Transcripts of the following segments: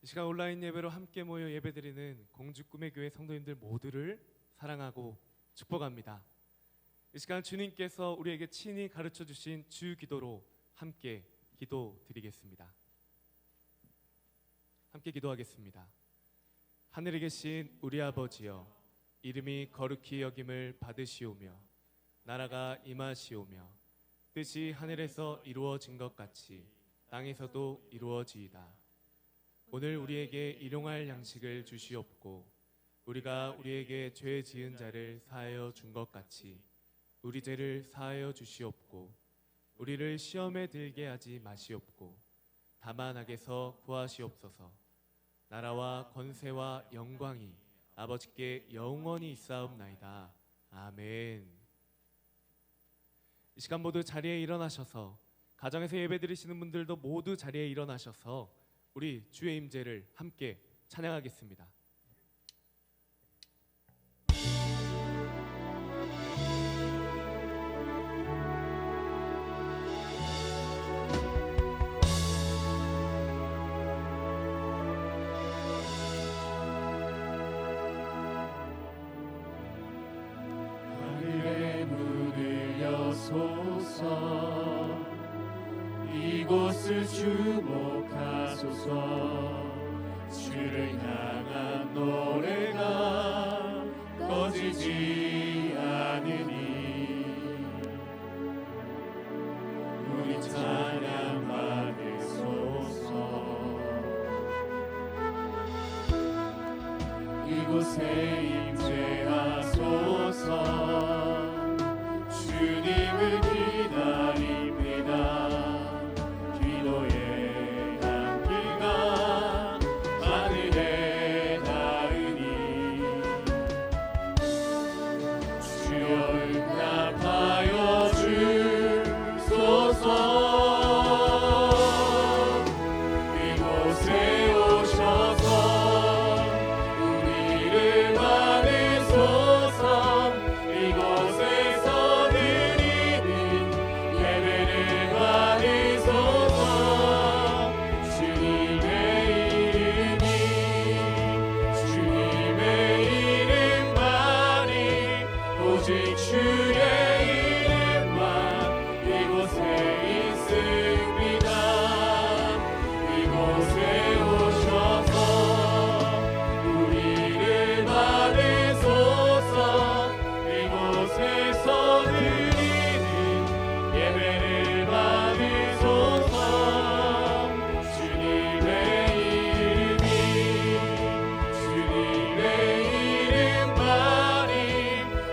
시간 온라인 예배로 함께 모여 예배드리는 공주 꿈의 교회 성도님들 모두를 사랑하고 축복합니다. 이 시간 주님께서 우리에게 친히 가르쳐 주신 주 기도로 함께 기도드리겠습니다. 함께 기도하겠습니다. 하늘에 계신 우리 아버지여, 이름이 거룩히 여김을 받으시오며 나라가 임하시오며 뜻이 하늘에서 이루어진 것 같이 땅에서도 이루어지이다. 오늘 우리에게 일용할 양식을 주시옵고 우리가 우리에게 죄 지은 자를 사하여 준 것 같이 우리 죄를 사하여 주시옵고 우리를 시험에 들게 하지 마시옵고 다만 악에서 구하시옵소서. 나라와 권세와 영광이 아버지께 영원히 있사옵나이다. 아멘. 이 시간 모두 자리에 일어나셔서, 가정에서 예배드리시는 분들도 모두 자리에 일어나셔서 우리 주의 임재를 함께 찬양하겠습니다. 하늘의 문을 여소서, 이곳을 주목하소서. 주를 향한 노래가 꺼지지 않으니 우리 찬양 받으소서. 이곳에 임재하소서. 주님을 기다립니다. 기도의 향기가 하늘에 닿으니 주여 응답하여 주소서. 이곳에 오셔서 우리를 받으소서. 이곳에서 드리는 예배를 받으소서. 주님의 이름만이, 오직 주의 이름만 이곳에 있습니다. 이곳에 오셔서 우리를 받으소서. 이곳에서 드리는 예배를 받으소서. 주님의 이름만이,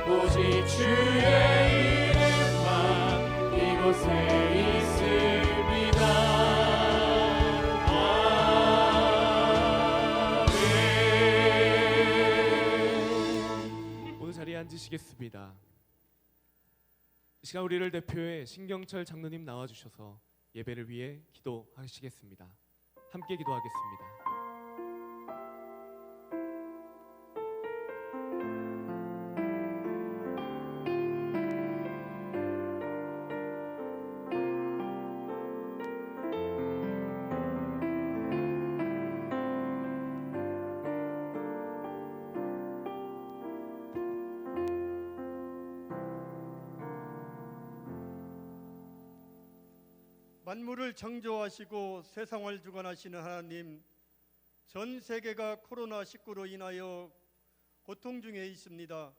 오직 주의 이름만 이곳에 있습니다. 아멘. 오늘 자리에 앉으시겠습니다. 이 시간 우리를 대표해 신경철 장로님 나와주셔서 예배를 위해 기도하시겠습니다. 함께 기도하겠습니다. 만물을 창조하시고 세상을 주관하시는 하나님, 전 세계가 코로나19로 인하여 고통 중에 있습니다.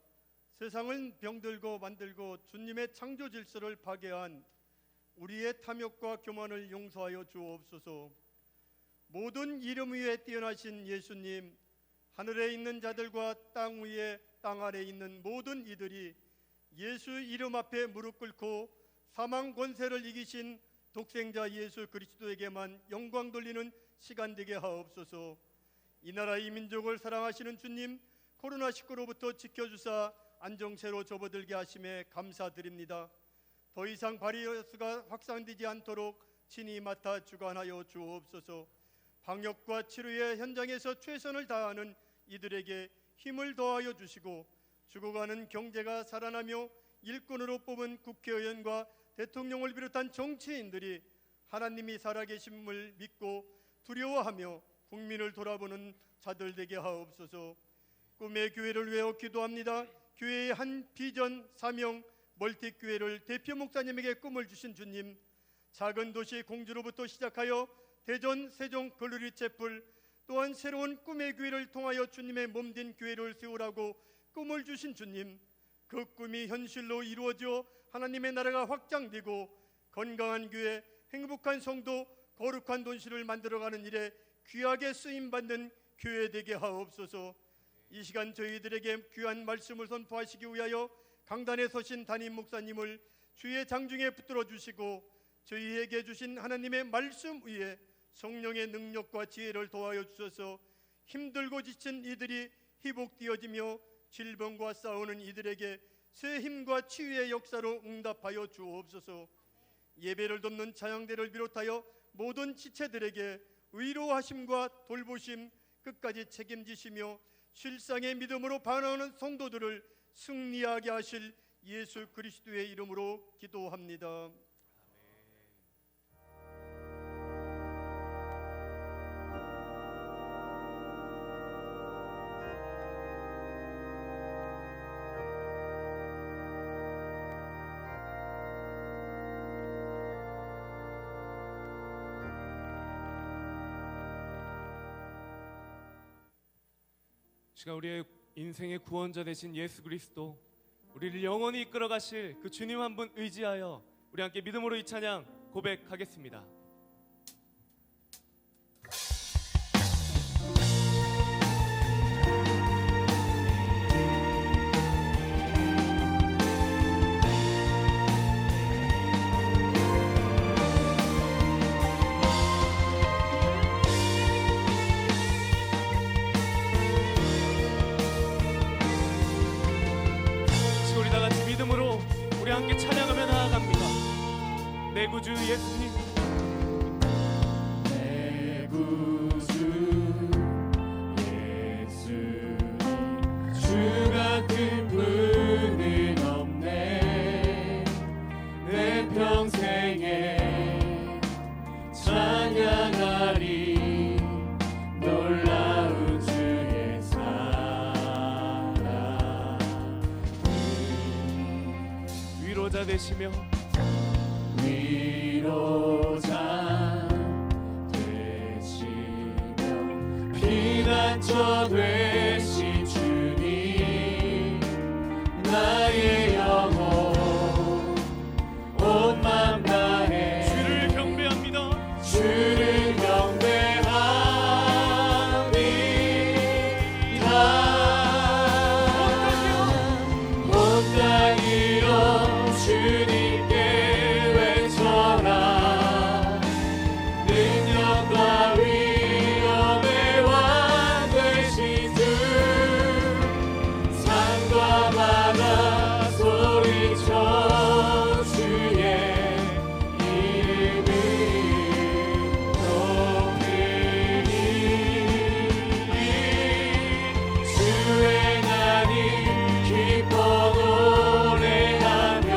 세상을 병들고 만들고 주님의 창조 질서를 파괴한 우리의 탐욕과 교만을 용서하여 주옵소서. 모든 이름 위에 뛰어나신 예수님, 하늘에 있는 자들과 땅 위에 땅 아래 있는 모든 이들이 예수 이름 앞에 무릎 꿇고 사망 권세를 이기신 독생자 예수 그리스도에게만 영광 돌리는 시간 되게 하옵소서. 이 나라 이 민족을 사랑하시는 주님, 코로나19로부터 지켜주사 안정세로 접어들게 하심에 감사드립니다. 더 이상 바이러스가 확산되지 않도록 친히 맡아 주관하여 주옵소서. 방역과 치료의 현장에서 최선을 다하는 이들에게 힘을 더하여 주시고, 죽어가는 경제가 살아나며 일꾼으로 뽑은 국회의원과 대통령을 비롯한 정치인들이 하나님이 살아계심을 믿고 두려워하며 국민을 돌아보는 자들 되게 하옵소서. 꿈의 교회를 위하여 기도합니다. 교회의 한 비전, 사명, 멀티교회를 대표 목사님에게 꿈을 주신 주님, 작은 도시 공주로부터 시작하여 대전, 세종, 글로리 채플, 또한 새로운 꿈의 교회를 통하여 주님의 몸된 교회를 세우라고 꿈을 주신 주님, 그 꿈이 현실로 이루어져 하나님의 나라가 확장되고 건강한 교회, 행복한 성도, 거룩한 도시를 만들어가는 일에 귀하게 쓰임받는 교회 되게 하옵소서. 이 시간 저희들에게 귀한 말씀을 선포하시기 위하여 강단에 서신 담임 목사님을 주의 장중에 붙들어 주시고 저희에게 주신 하나님의 말씀 위에 성령의 능력과 지혜를 도하여 주셔서 힘들고 지친 이들이 회복되어지며 질병과 싸우는 이들에게 새 힘과 치유의 역사로 응답하여 주옵소서. 예배를 돕는 찬양대를 비롯하여 모든 지체들에게 위로하심과 돌보심 끝까지 책임지시며 실상의 믿음으로 반응하는 성도들을 승리하게 하실 예수 그리스도의 이름으로 기도합니다. 시간 우리의 인생의 구원자 되신 예수 그리스도, 우리를 영원히 이끌어 가실 그 주님 한 분 의지하여 우리 함께 믿음으로 이 찬양 고백하겠습니다. 우리 함께 찬양하며 나아갑니다. 내 구주 예수님, 내 구주 예수님, 주 같은 분은 없네. 내 평생에 찬양하리 놀라운 주의 사랑. 위로자 되시며 위로자 되시며 피난처 되신 주님, 나의 영혼 온 맘 다해 주를 경배합니다. 주를 경배합니다. 온 땅이여 주님께 외쳐라. 능력과 위엄의 왕 되신 주, 산과 바다 소리쳐 주의 이름을 높이니. 주의 날이 기뻐 노래하며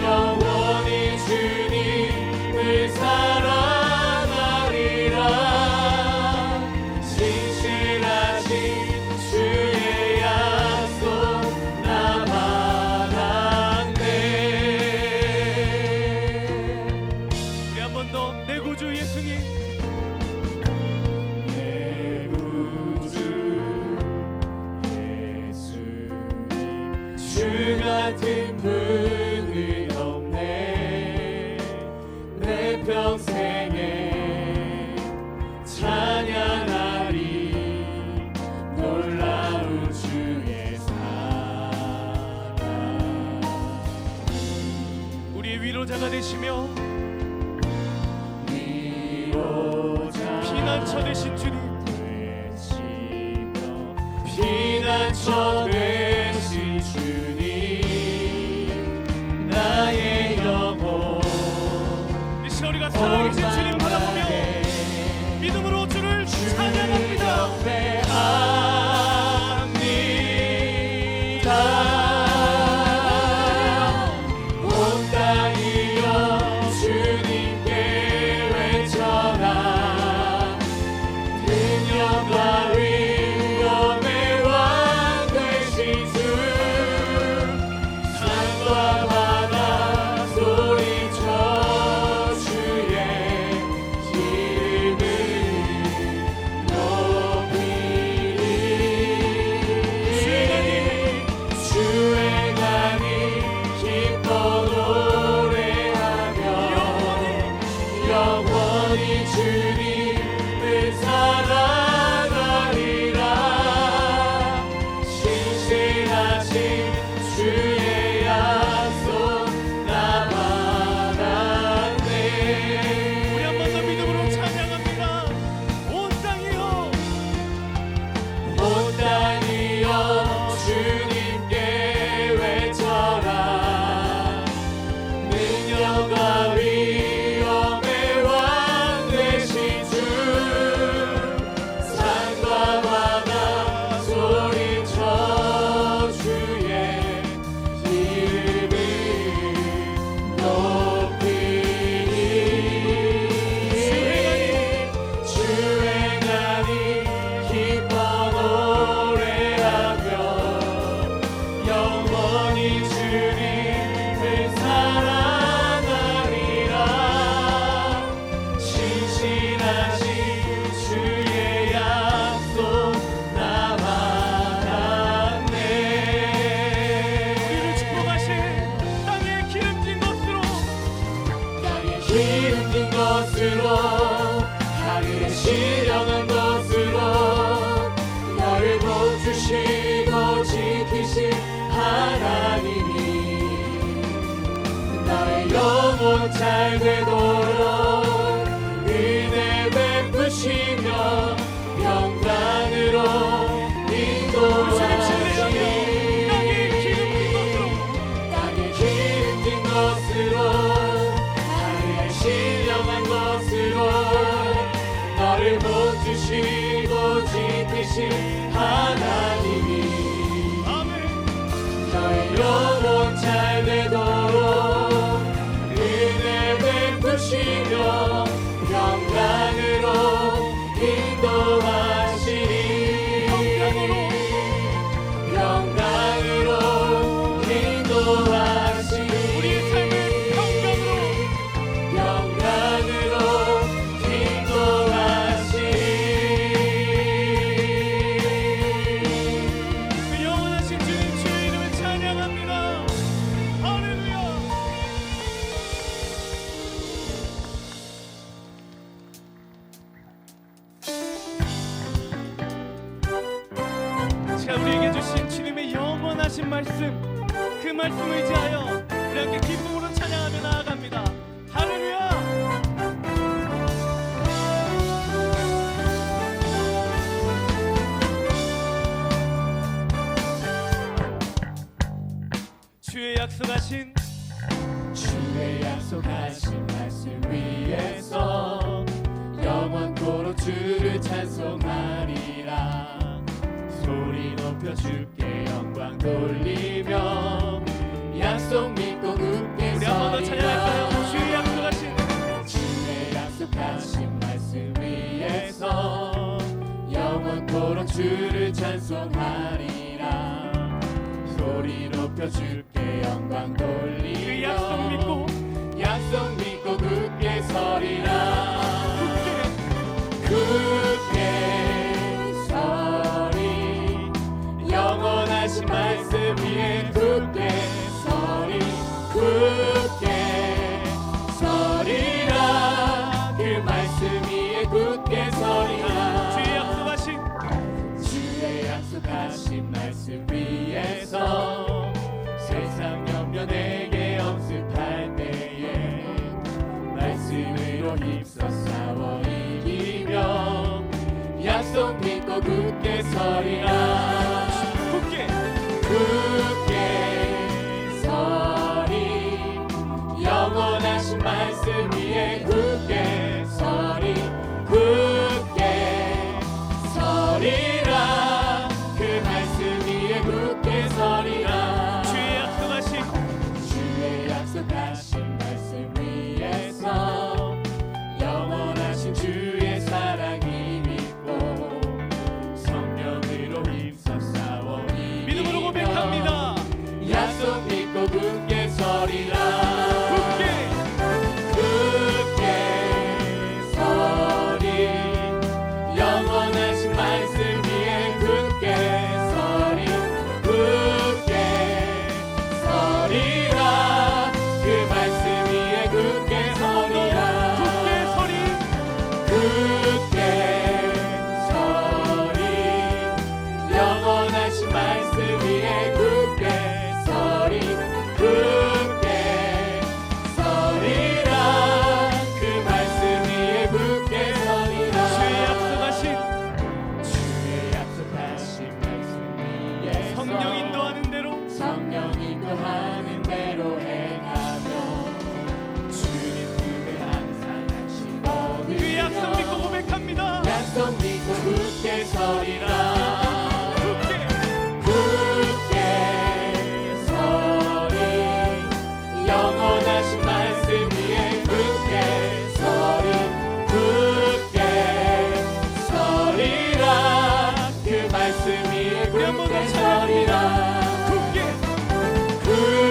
영원히 주님을 사랑하리라. 신실하신 주의 약속 나 받았네. 우리 한 번 더 내 구주 예수님, 내 구주 예수님, 주 같은 분은 없네. 내 평생에 찬양하리 놀라운 주의 사랑. 우리의 위로자가 되시며 위로자 피난처 되신 주님, 되시며 피난처 되신 주님, 나의 영혼 이 시간 우리가 살아계신 주님 바라보며 믿음으로 주를 찬양합니다. 온 땅이여 주님께 외쳐라. 잘 되도록 은혜 베푸시며 영광으로 인도하시니 땅에 기름진 것으로 하늘에 신령한 것으로 너를 보주시고 지키신 하나님이 너의 영혼 잘 되도록 은혜 베푸시며 영광으로 인도하시니 영광으로 인도하시니 우리의 삶을 영광으로 인도하시니 그 영원하신 주님 주의 이름을 찬양합니다. 할렐루야. 자, 우리에게 주신 주님의 영원하신 말씀, 그 말씀을 의지하여 우리 함께 기쁨으로 찬양하며 나아갑니다. 할렐루야. 주의 약속하신 주의 약속하신 말씀 위에서 영원토록 주를 찬송하리라. 소리 높여 주께 영광 돌리며 약속 믿고 굳게 우리 한 번 더 찬양할까요? 서리라. 주의 약속하신 주의 약속하신 말씀 위에서 영원토록 주를 찬송하리라. 소리 높여 주께 영광 돌리며 그 약속 믿고 약속 믿고 굳게 서리라. 굳게 서리 영원하신 말씀 위에 굳게 서리 굳게 서리라. 그 말씀 위에 굳게 서리라. 주의 약속하신 주의 약속하신 말씀 위에서 세상 염려 내게 엄습할 때에 말씀으로 힘써 싸워 이기며 약속 믿고 굳게 서리라. 굳게 굳게 서리 영원하신 말씀 위에 굳게 서리 굳게 서리라. 그 말씀 위에 굳게 서리라. 주의 약속하신 주의 약속하신 말씀 위에서 영원하신 주의 사랑이 믿고 성령으로 힘써 싸워 믿음으로 이기며 고백합니다. 약속 믿고 굳게 서리라. 굳게 굳게 서리 영원하신 말씀 위에 굳게 서리 굳게 서리라. 그 말씀 위에 굳게 서리라. 굳게 서리 굳게 서리 영원하신 말씀 위에 굳게 서리 굳게 서리라. 그 말씀 위에 굳게 서리라. 주의 약속하신 주의 약속하신 말씀 위에서 성령 인도하는 대로 성령 인도하는 대로 행하며 주님 품에 항상 안식 그 약속 얻으며 믿고 고백합니다. 약속 믿고 굳게 서리라. 굳게 굳게 서리 영원하신 말씀 위에 굳게 서리 굳게 서리라. 그 말씀 위에 우리 한번 굳게 더 찬양합니다. 서리라. 굳게 굳게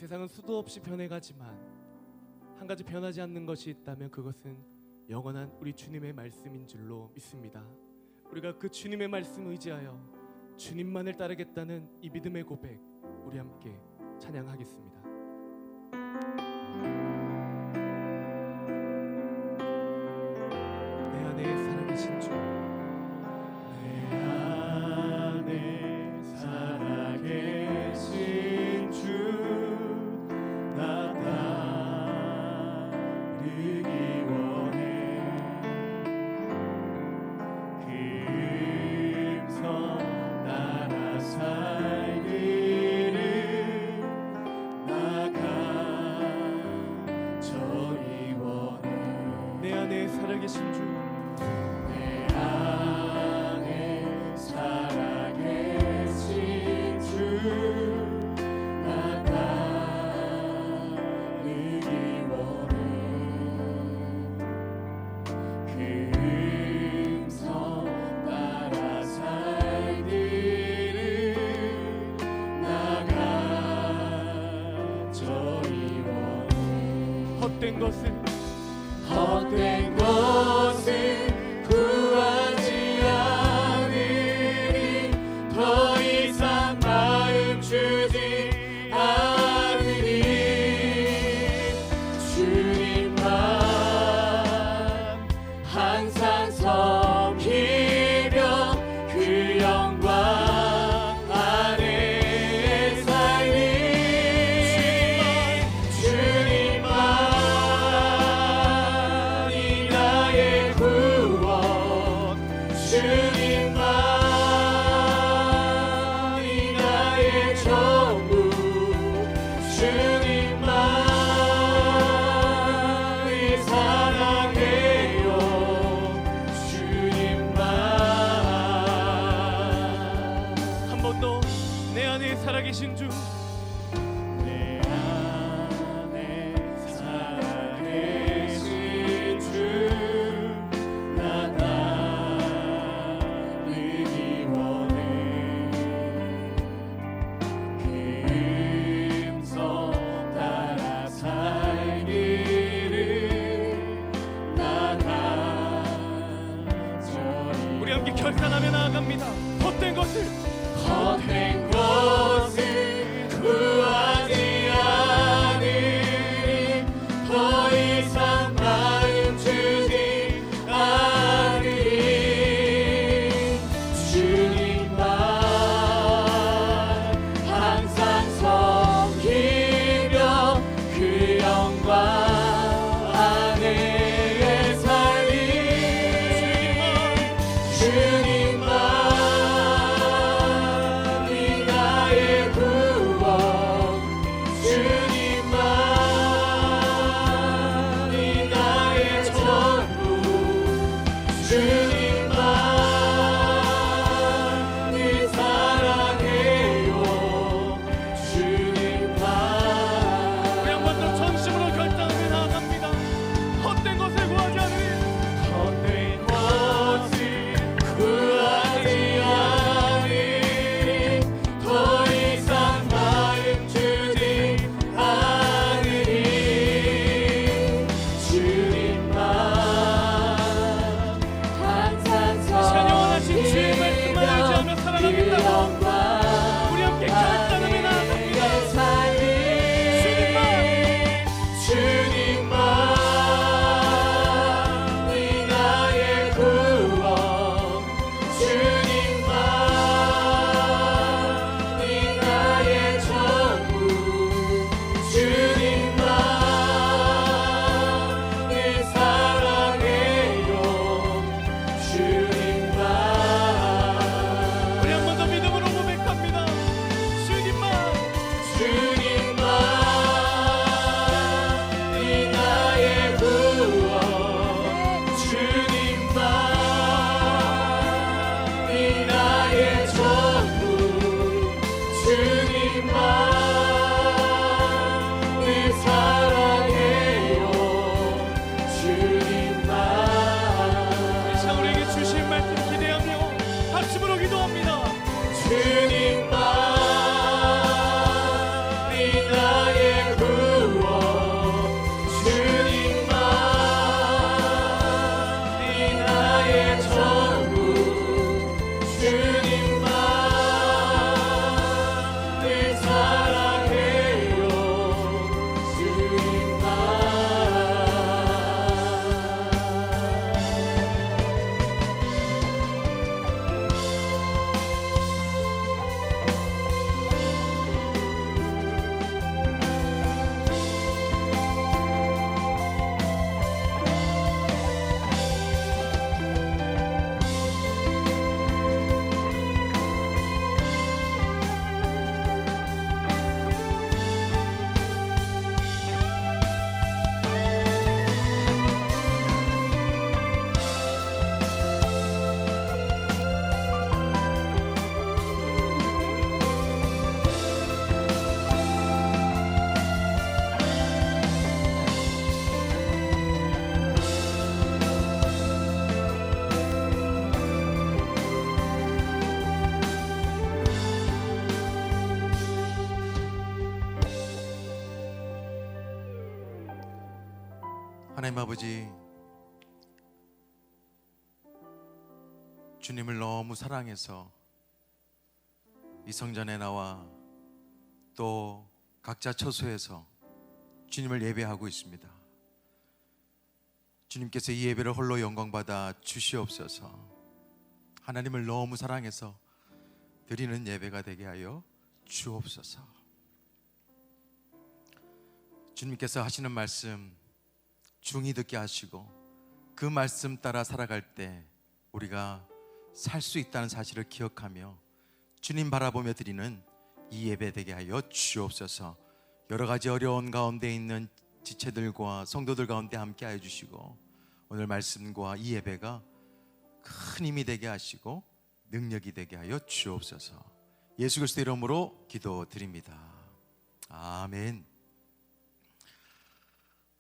세상은 수도 없이 변해가지만 한 가지 변하지 않는 것이 있다면 그것은 영원한 우리 주님의 말씀인 줄로 믿습니다. 우리가 그 주님의 말씀 의지하여 주님만을 따르겠다는 이 믿음의 고백, 우리 함께 찬양하겠습니다. 내 안에 살아계신 주, 내 안에 살아계신 주, 나 따르기 원해. 그 음성 따라 살 길을 나가져이 원해. 내 안에 살아계신 주, 내 안에 살아계신 주, 나 따르기 원해. 그 음성 따라 살 길을 나가져이 원해. 헛된 것을 헛된 것을 구하지 않으리. 더 이상 마음 주지 않으리. 주님만 항상 섬기며 그 영광 안에 살리. 주님만이 나의 구원, 주님만이 나의 전부, 주님만이 사랑해요. 주님만. 한 번 더 내 안에 살아계신 주, 내 안에 살아계신 주, 나 따르기 원해. 그 음성 따라 살 길을 나가져이. 우리 함께 결단하며 나아갑니다. 헛된 것을 헛된 것을 구하지 않으리. 더 이상 마음 주지 않으리. 주님만 항상 섬기며 그 영광 안에 살리. 주님만이 하나님 아버지, 주님을 너무 사랑해서 이 성전에 나와 또 각자 처소에서 주님을 예배하고 있습니다. 주님께서 이 예배를 홀로 영광받아 주시옵소서. 하나님을 너무 사랑해서 드리는 예배가 되게 하여 주옵소서. 주님께서 하시는 말씀 중히 듣게 하시고 그 말씀 따라 살아갈 때 우리가 살 수 있다는 사실을 기억하며 주님 바라보며 드리는 이 예배 되게 하여 주옵소서. 여러 가지 어려운 가운데 있는 지체들과 성도들 가운데 함께 하여 주시고 오늘 말씀과 이 예배가 큰 힘이 되게 하시고 능력이 되게 하여 주옵소서. 예수 그리스도 이름으로 기도드립니다. 아멘.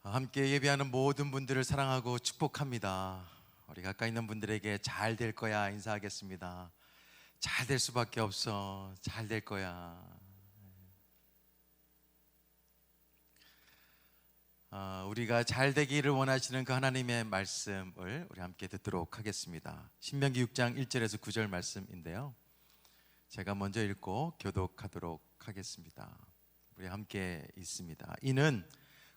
함께 예배하는 모든 분들을 사랑하고 축복합니다. 우리 가까이 있는 분들에게 잘 될 거야 인사하겠습니다. 잘 될 수밖에 없어. 잘 될 거야. 우리가 잘 되기를 원하시는 그 하나님의 말씀을 우리 함께 듣도록 하겠습니다. 신명기 6장 1절에서 9절 말씀인데요, 제가 먼저 읽고 교독하도록 하겠습니다. 우리 함께 읽습니다. 이는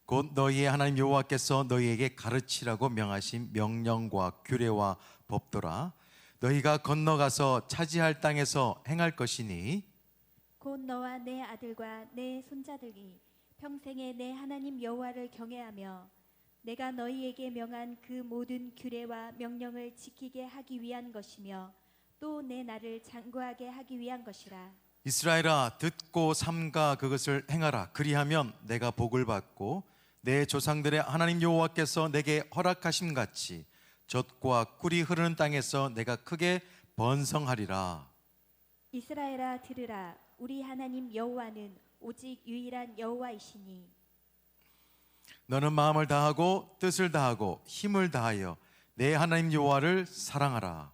곧 너희의 하나님 여호와께서 너희에게 가르치라고 명하신 명령과 규례와 법도라. 너희가 건너가서 차지할 땅에서 행할 것이니 곧 너와 내 아들과 내 손자들이 평생에 내 하나님 여호와를 경외하며 내가 너희에게 명한 그 모든 규례와 명령을 지키게 하기 위한 것이며 또 내 나를 장구하게 하기 위한 것이라. 이스라엘아, 듣고 삼가 그것을 행하라. 그리하면 내가 복을 받고 내 조상들의 하나님 여호와께서 내게 허락하심 같이 젖과 꿀이 흐르는 땅에서 내가 크게 번성하리라. 이스라엘아 들으라. 우리 하나님 여호와는 오직 유일한 여호와이시니 너는 마음을 다하고 뜻을 다하고 힘을 다하여 내 하나님 여호와를 사랑하라.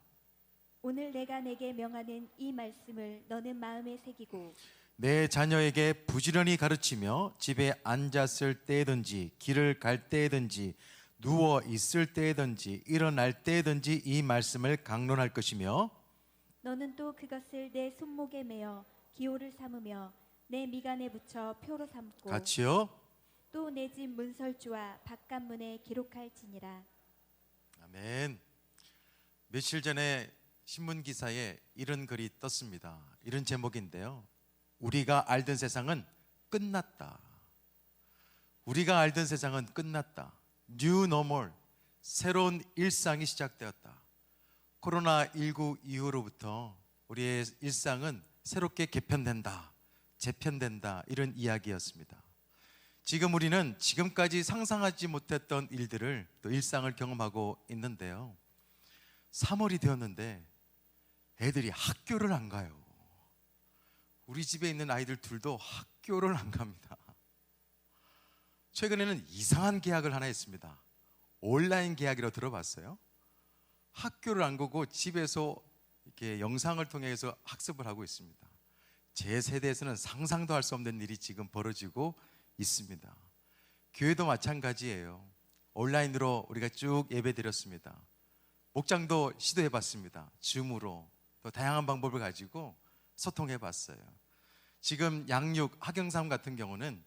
오늘 내가 내게 명하는 이 말씀을 너는 마음에 새기고 내 자녀에게 부지런히 가르치며 집에 앉았을 때든지 길을 갈 때든지 누워 있을 때든지 일어날 때든지 이 말씀을 강론할 것이며 너는 또 그것을 내 손목에 매어 기호를 삼으며 내 미간에 붙여 표로 삼고 같이요. 또 내 집 문설주와 바깥문에 기록할지니라. 아멘. 며칠 전에 신문 기사에 이런 글이 떴습니다. 이런 제목인데요, 우리가 알던 세상은 끝났다. 우리가 알던 세상은 끝났다. New normal, 새로운 일상이 시작되었다. 코로나19 이후로부터 우리의 일상은 새롭게 개편된다, 재편된다, 이런 이야기였습니다. 지금 우리는 지금까지 상상하지 못했던 일들을 또 일상을 경험하고 있는데요, 3월이 되었는데 애들이 학교를 안 가요. 우리 집에 있는 아이들 둘도 학교를 안 갑니다. 최근에는 이상한 계약을 하나 했습니다. 온라인 계약이라고 들어봤어요? 학교를 안 가고 집에서 이렇게 영상을 통해서 학습을 하고 있습니다. 제 세대에서는 상상도 할 수 없는 일이 지금 벌어지고 있습니다. 교회도 마찬가지예요. 온라인으로 우리가 쭉 예배 드렸습니다. 목장도 시도해 봤습니다. 줌으로 또 다양한 방법을 가지고 소통해 봤어요. 지금 양육 학영삼 같은 경우는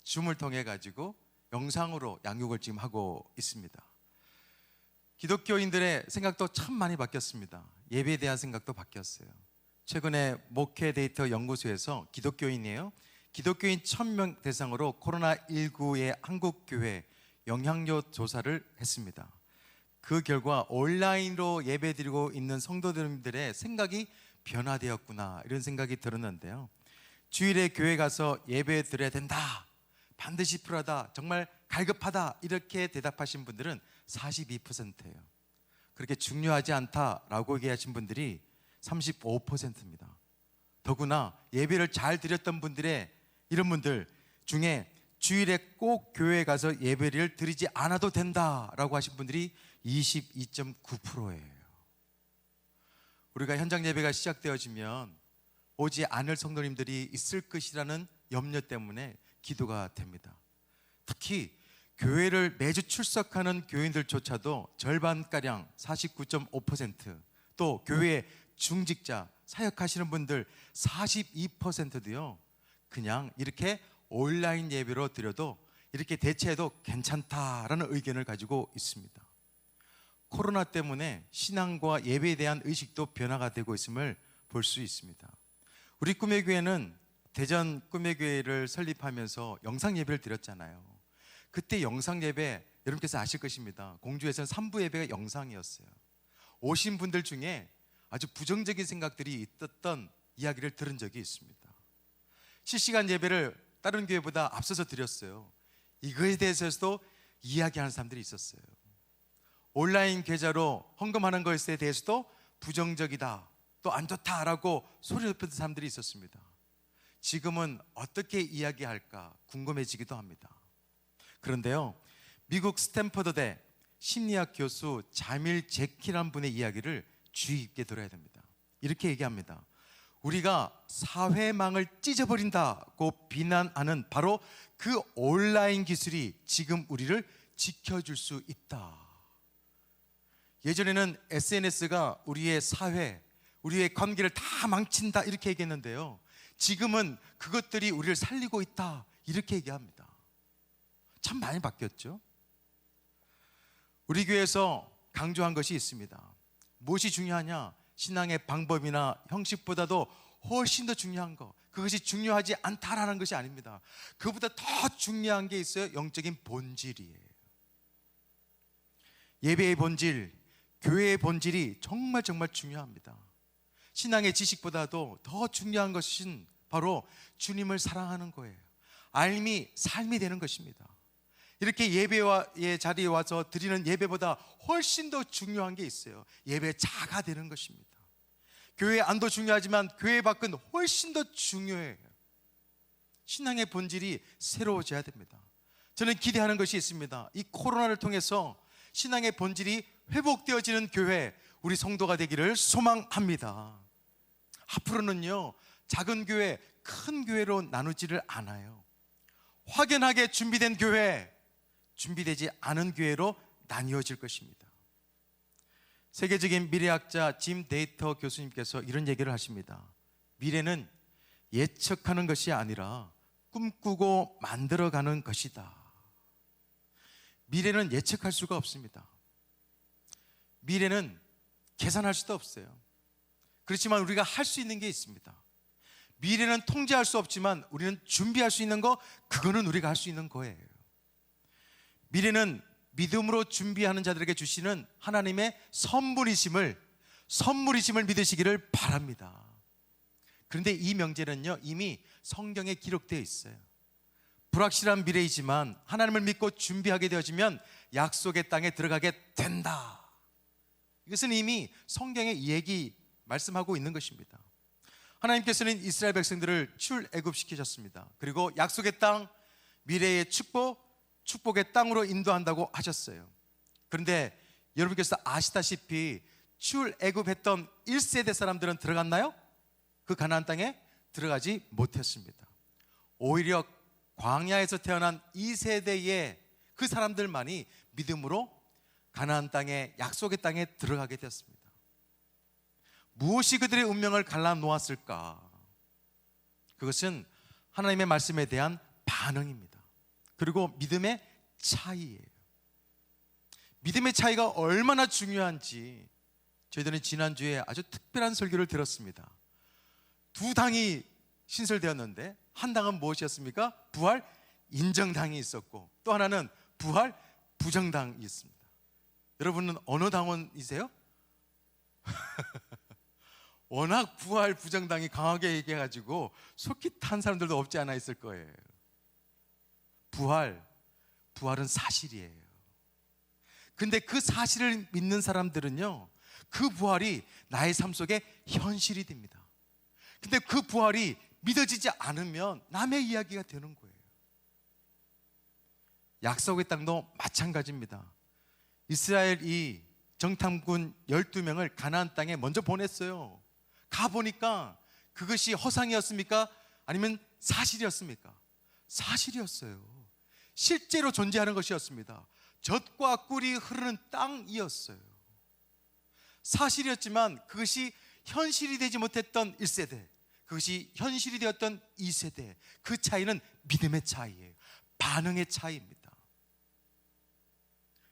줌을 통해 가지고 영상으로 양육을 지금 하고 있습니다. 기독교인들의 생각도 참 많이 바뀌었습니다. 예배에 대한 생각도 바뀌었어요. 최근에 목회 데이터 연구소에서 기독교인이에요, 기독교인 1000명 대상으로 코로나19의 한국교회 영향력 조사를 했습니다. 그 결과 온라인으로 예배드리고 있는 성도들의 생각이 변화되었구나, 이런 생각이 들었는데요, 주일에 교회 가서 예배 드려야 된다, 반드시 필요하다, 정말 갈급하다, 이렇게 대답하신 분들은 42%예요. 그렇게 중요하지 않다라고 얘기하신 분들이 35%입니다. 더구나 예배를 잘 드렸던 분들의 이런 분들 중에 주일에 꼭 교회에 가서 예배를 드리지 않아도 된다라고 하신 분들이 22.9%예요. 우리가 현장 예배가 시작되어지면 오지 않을 성도님들이 있을 것이라는 염려 때문에 기도가 됩니다. 특히 교회를 매주 출석하는 교인들조차도 절반가량 49.5%, 또 교회 중직자, 사역하시는 분들 42%도요 그냥 이렇게 온라인 예배로 드려도 이렇게 대체해도 괜찮다라는 의견을 가지고 있습니다. 코로나 때문에 신앙과 예배에 대한 의식도 변화가 되고 있음을 볼 수 있습니다. 우리 꿈의 교회는 대전 꿈의 교회를 설립하면서 영상 예배를 드렸잖아요. 그때 영상 예배 여러분께서 아실 것입니다. 공주에서는 3부 예배가 영상이었어요. 오신 분들 중에 아주 부정적인 생각들이 있었던 이야기를 들은 적이 있습니다. 실시간 예배를 다른 교회보다 앞서서 드렸어요. 이거에 대해서도 이야기하는 사람들이 있었어요. 온라인 계좌로 헌금하는 것에 대해서도 부정적이다, 또 안 좋다라고 소리 높이는 사람들이 있었습니다. 지금은 어떻게 이야기할까 궁금해지기도 합니다. 그런데요, 미국 스탠퍼드대 심리학 교수 자밀 제키라는 분의 이야기를 주의 깊게 들어야 됩니다. 이렇게 얘기합니다. 우리가 사회망을 찢어버린다고 비난하는 바로 그 온라인 기술이 지금 우리를 지켜줄 수 있다. 예전에는 SNS가 우리의 사회, 우리의 관계를 다 망친다 이렇게 얘기했는데요, 지금은 그것들이 우리를 살리고 있다 이렇게 얘기합니다. 참 많이 바뀌었죠. 우리 교회에서 강조한 것이 있습니다. 무엇이 중요하냐? 신앙의 방법이나 형식보다도 훨씬 더 중요한 것, 그것이 중요하지 않다라는 것이 아닙니다. 그보다 더 중요한 게 있어요. 영적인 본질이에요. 예배의 본질, 교회의 본질이 정말 중요합니다. 신앙의 지식보다도 더 중요한 것은 바로 주님을 사랑하는 거예요. 알미 삶이 되는 것입니다. 이렇게 예배의 자리에 와서 드리는 예배보다 훨씬 더 중요한 게 있어요. 예배 자가 되는 것입니다. 교회 안도 중요하지만 교회 밖은 훨씬 더 중요해요. 신앙의 본질이 새로워져야 됩니다. 저는 기대하는 것이 있습니다. 이 코로나를 통해서 신앙의 본질이 회복되어지는 교회, 우리 성도가 되기를 소망합니다. 앞으로는요, 작은 교회, 큰 교회로 나누지를 않아요. 확연하게 준비된 교회, 준비되지 않은 교회로 나뉘어질 것입니다. 세계적인 미래학자 짐 데이터 교수님께서 이런 얘기를 하십니다. 미래는 예측하는 것이 아니라 꿈꾸고 만들어가는 것이다. 미래는 예측할 수가 없습니다. 미래는 계산할 수도 없어요. 그렇지만 우리가 할 수 있는 게 있습니다. 미래는 통제할 수 없지만 우리는 준비할 수 있는 거, 그거는 우리가 할 수 있는 거예요. 미래는 믿음으로 준비하는 자들에게 주시는 하나님의 선물이심을 믿으시기를 바랍니다. 그런데 이 명제는요, 이미 성경에 기록되어 있어요. 불확실한 미래이지만 하나님을 믿고 준비하게 되어지면 약속의 땅에 들어가게 된다. 이것은 이미 성경의 얘기 말씀하고 있는 것입니다. 하나님께서는 이스라엘 백성들을 출애굽시키셨습니다. 그리고 약속의 땅, 미래의 축복의 땅으로 인도한다고 하셨어요. 그런데 여러분께서 아시다시피 출애굽했던 1세대 사람들은 들어갔나요? 그 가나안 땅에 들어가지 못했습니다. 오히려 광야에서 태어난 2세대의 그 사람들만이 믿음으로 가나안 땅에, 약속의 땅에 들어가게 되었습니다. 무엇이 그들의 운명을 갈라놓았을까? 그것은 하나님의 말씀에 대한 반응입니다. 그리고 믿음의 차이예요. 믿음의 차이가 얼마나 중요한지 저희들은 지난주에 아주 특별한 설교를 들었습니다. 두 당이 신설되었는데 한 당은 무엇이었습니까? 부활 인정당이 있었고 또 하나는 부활 부정당이 있습니다. 여러분은 어느 당원이세요? 워낙 부활 부정당이 강하게 얘기해가지고 속히 탄 사람들도 없지 않아 있을 거예요. 부활은 사실이에요. 근데 그 사실을 믿는 사람들은요, 그 부활이 나의 삶 속에 현실이 됩니다. 근데 그 부활이 믿어지지 않으면 남의 이야기가 되는 거예요. 약속의 땅도 마찬가지입니다. 이스라엘이 정탐꾼 12명을 가나안 땅에 먼저 보냈어요. 가보니까 그것이 허상이었습니까? 아니면 사실이었습니까? 사실이었어요. 실제로 존재하는 것이었습니다. 젖과 꿀이 흐르는 땅이었어요. 사실이었지만 그것이 현실이 되지 못했던 1세대, 그것이 현실이 되었던 2세대, 그 차이는 믿음의 차이예요. 반응의 차이입니다.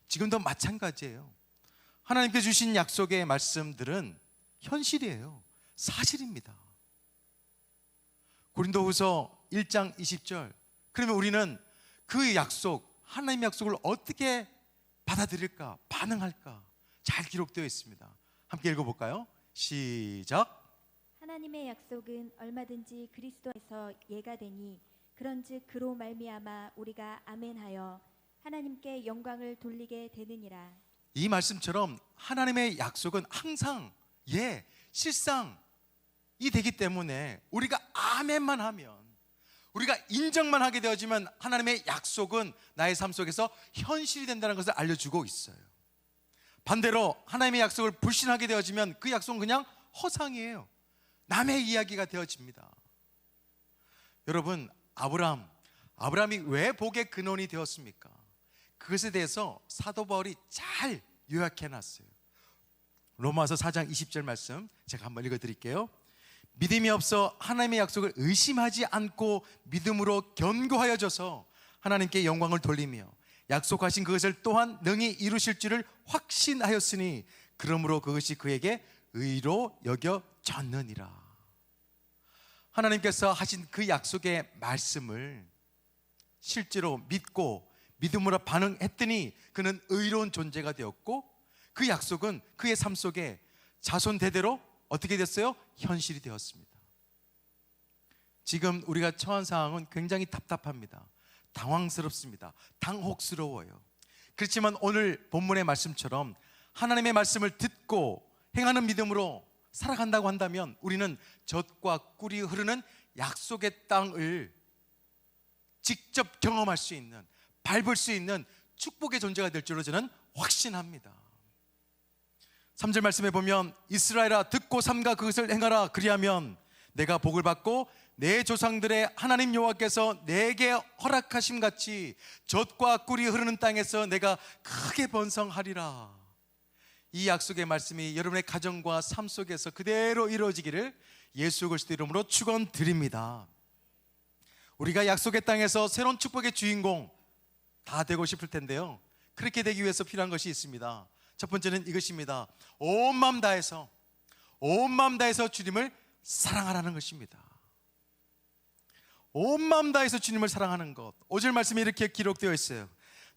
지금도 마찬가지예요. 하나님께 주신 약속의 말씀들은 현실이에요. 사실입니다. 고린도후서 1장 20절. 그러면 우리는 그 약속, 하나님의 약속을 어떻게 받아들일까, 반응할까? 잘 기록되어 있습니다. 함께 읽어볼까요? 시작. 하나님의 약속은 얼마든지 그리스도에서 예가 되니 그런즉 그로 말미암아 우리가 아멘하여 하나님께 영광을 돌리게 되느니라. 이 말씀처럼 하나님의 약속은 항상 예, 실상이 되기 때문에 우리가 아멘만 하면, 우리가 인정만 하게 되어지면 하나님의 약속은 나의 삶 속에서 현실이 된다는 것을 알려주고 있어요. 반대로 하나님의 약속을 불신하게 되어지면 그 약속은 그냥 허상이에요. 남의 이야기가 되어집니다. 여러분, 아브라함이 왜 복의 근원이 되었습니까? 그것에 대해서 사도 바울이 잘 요약해 놨어요. 로마서 4장 20절 말씀 제가 한번 읽어 드릴게요. 믿음이 없어 하나님의 약속을 의심하지 않고 믿음으로 견고하여져서 하나님께 영광을 돌리며 약속하신 그것을 또한 능히 이루실 줄을 확신하였으니 그러므로 그것이 그에게 의로 여겨졌느니라. 하나님께서 하신 그 약속의 말씀을 실제로 믿고 믿음으로 반응했더니 그는 의로운 존재가 되었고, 그 약속은 그의 삶 속에 자손 대대로 어떻게 됐어요? 현실이 되었습니다. 지금 우리가 처한 상황은 굉장히 답답합니다. 당황스럽습니다. 당혹스러워요. 그렇지만 오늘 본문의 말씀처럼 하나님의 말씀을 듣고 행하는 믿음으로 살아간다고 한다면 우리는 젖과 꿀이 흐르는 약속의 땅을 직접 경험할 수 있는, 밟을 수 있는 축복의 존재가 될 줄로 저는 확신합니다. 3절 말씀에 보면 이스라엘아 듣고 삼가 그것을 행하라 그리하면 내가 복을 받고 내 조상들의 하나님 여호와께서 내게 허락하심 같이 젖과 꿀이 흐르는 땅에서 내가 크게 번성하리라. 이 약속의 말씀이 여러분의 가정과 삶 속에서 그대로 이루어지기를 예수 그리스도 이름으로 축원드립니다. 우리가 약속의 땅에서 새로운 축복의 주인공 다 되고 싶을 텐데요, 그렇게 되기 위해서 필요한 것이 있습니다. 첫 번째는 이것입니다. 온 마음 다해서 주님을 사랑하라는 것입니다. 온 마음 다해서 주님을 사랑하는 것. 5절 말씀에 이렇게 기록되어 있어요.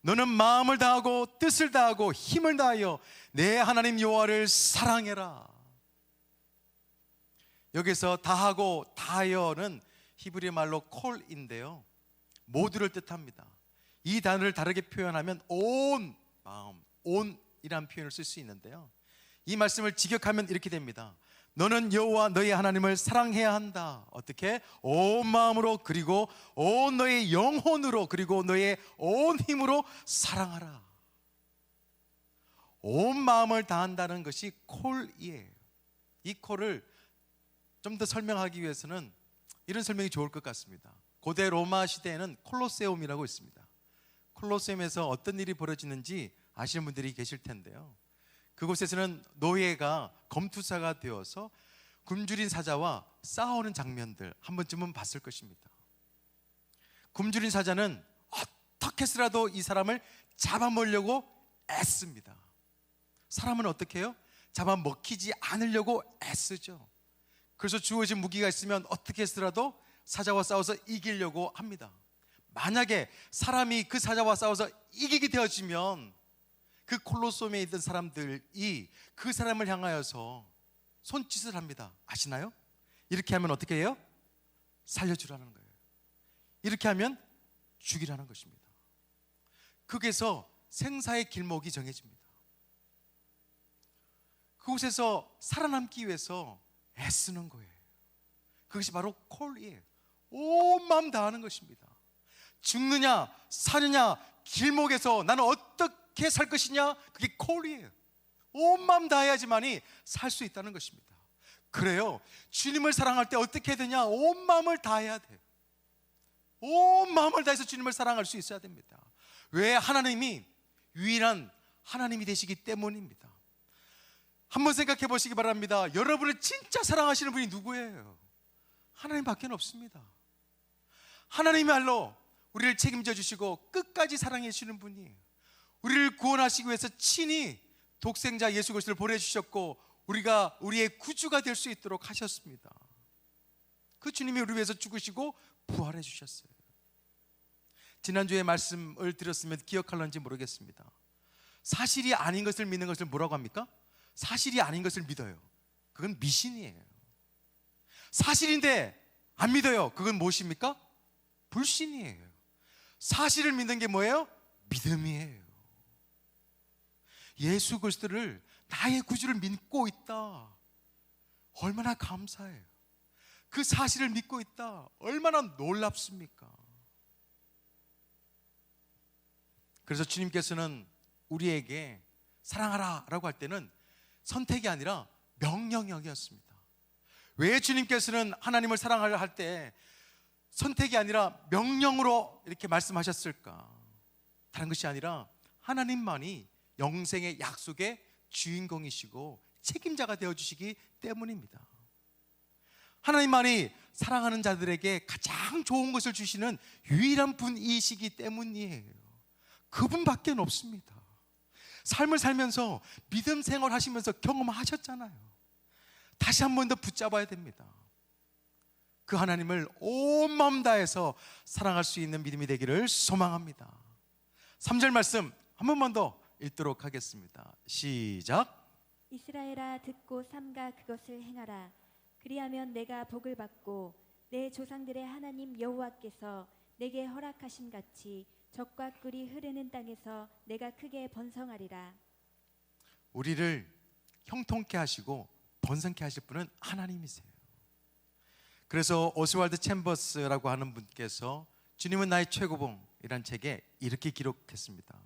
너는 마음을 다하고 뜻을 다하고 힘을 다하여 내 하나님 여호와를 사랑해라. 여기서 다하고 다하여는 히브리 말로 콜인데요, 모두를 뜻합니다. 이 단어를 다르게 표현하면 온 마음, 온이라는 표현을 쓸 수 있는데요, 이 말씀을 직역하면 이렇게 됩니다. 너는 여호와 너의 하나님을 사랑해야 한다. 어떻게? 온 마음으로, 그리고 온 너의 영혼으로, 그리고 너의 온 힘으로 사랑하라. 온 마음을 다한다는 것이 콜이에요. 이 콜을 좀 더 설명하기 위해서는 이런 설명이 좋을 것 같습니다. 고대 로마 시대에는 콜로세움이라고 있습니다. 콜로세움에서 어떤 일이 벌어지는지 아시는 분들이 계실 텐데요, 그곳에서는 노예가 검투사가 되어서 굶주린 사자와 싸우는 장면들 한 번쯤은 봤을 것입니다. 굶주린 사자는 어떻게 해서라도 이 사람을 잡아먹으려고 애씁니다. 사람은 어떻게 해요? 잡아먹히지 않으려고 애쓰죠. 그래서 주어진 무기가 있으면 어떻게 해서라도 사자와 싸워서 이기려고 합니다. 만약에 사람이 그 사자와 싸워서 이기게 되어지면 그 콜로세움에 있던 사람들이 그 사람을 향하여서 손짓을 합니다. 아시나요? 이렇게 하면 어떻게 해요? 살려주라는 거예요. 이렇게 하면 죽이라는 것입니다. 거기에서 생사의 길목이 정해집니다. 그곳에서 살아남기 위해서 애쓰는 거예요. 그것이 바로 콜이에요. 온 마음 다하는 것입니다. 죽느냐 사느냐 길목에서 나는 어떻게 살 것이냐, 그게 콜이에요. 온 마음 다해야지만이 살 수 있다는 것입니다. 그래요, 주님을 사랑할 때 어떻게 해야 되냐? 온 마음을 다해야 돼요. 온 마음을 다해서 주님을 사랑할 수 있어야 됩니다. 왜? 하나님이 유일한 하나님이 되시기 때문입니다. 한번 생각해 보시기 바랍니다. 여러분을 진짜 사랑하시는 분이 누구예요? 하나님밖에 없습니다. 하나님이야말로 우리를 책임져 주시고 끝까지 사랑해 주시는 분이에요. 우리를 구원하시기 위해서 친히 독생자 예수 그리스도를 보내주셨고 우리가 우리의 구주가 될 수 있도록 하셨습니다. 그 주님이 우리 위해서 죽으시고 부활해 주셨어요. 지난주에 말씀을 들었으면 기억할런지 모르겠습니다. 사실이 아닌 것을 믿는 것을 뭐라고 합니까? 사실이 아닌 것을 믿어요. 그건 미신이에요. 사실인데 안 믿어요. 그건 무엇입니까? 불신이에요. 사실을 믿는 게 뭐예요? 믿음이에요. 예수 그리스도를 나의 구주를 믿고 있다. 얼마나 감사해요. 그 사실을 믿고 있다. 얼마나 놀랍습니까? 그래서 주님께서는 우리에게 사랑하라 라고 할 때는 선택이 아니라 명령형이었습니다. 왜 주님께서는 하나님을 사랑하려 할 때 선택이 아니라 명령으로 이렇게 말씀하셨을까? 다른 것이 아니라 하나님만이 영생의 약속의 주인공이시고 책임자가 되어주시기 때문입니다. 하나님만이 사랑하는 자들에게 가장 좋은 것을 주시는 유일한 분이시기 때문이에요. 그분밖에 없습니다. 삶을 살면서 믿음 생활 하시면서 경험하셨잖아요. 다시 한 번 더 붙잡아야 됩니다. 그 하나님을 온 마음 다해서 사랑할 수 있는 믿음이 되기를 소망합니다. 3절 말씀 한 번만 더 읽도록 하겠습니다. 시작. 이스라엘아 듣고 삼가 그것을 행하라. 그리하면 내가 복을 받고 내 조상들의 하나님 여호와께서 내게 허락하신 같이 적과 꿀이 흐르는 땅에서 내가 크게 번성하리라. 우리를 형통케 하시고 번성케 하실 분은 하나님이세요. 그래서 오스왈드 챔버스라고 하는 분께서 주님은 나의 최고봉이란 책에 이렇게 기록했습니다.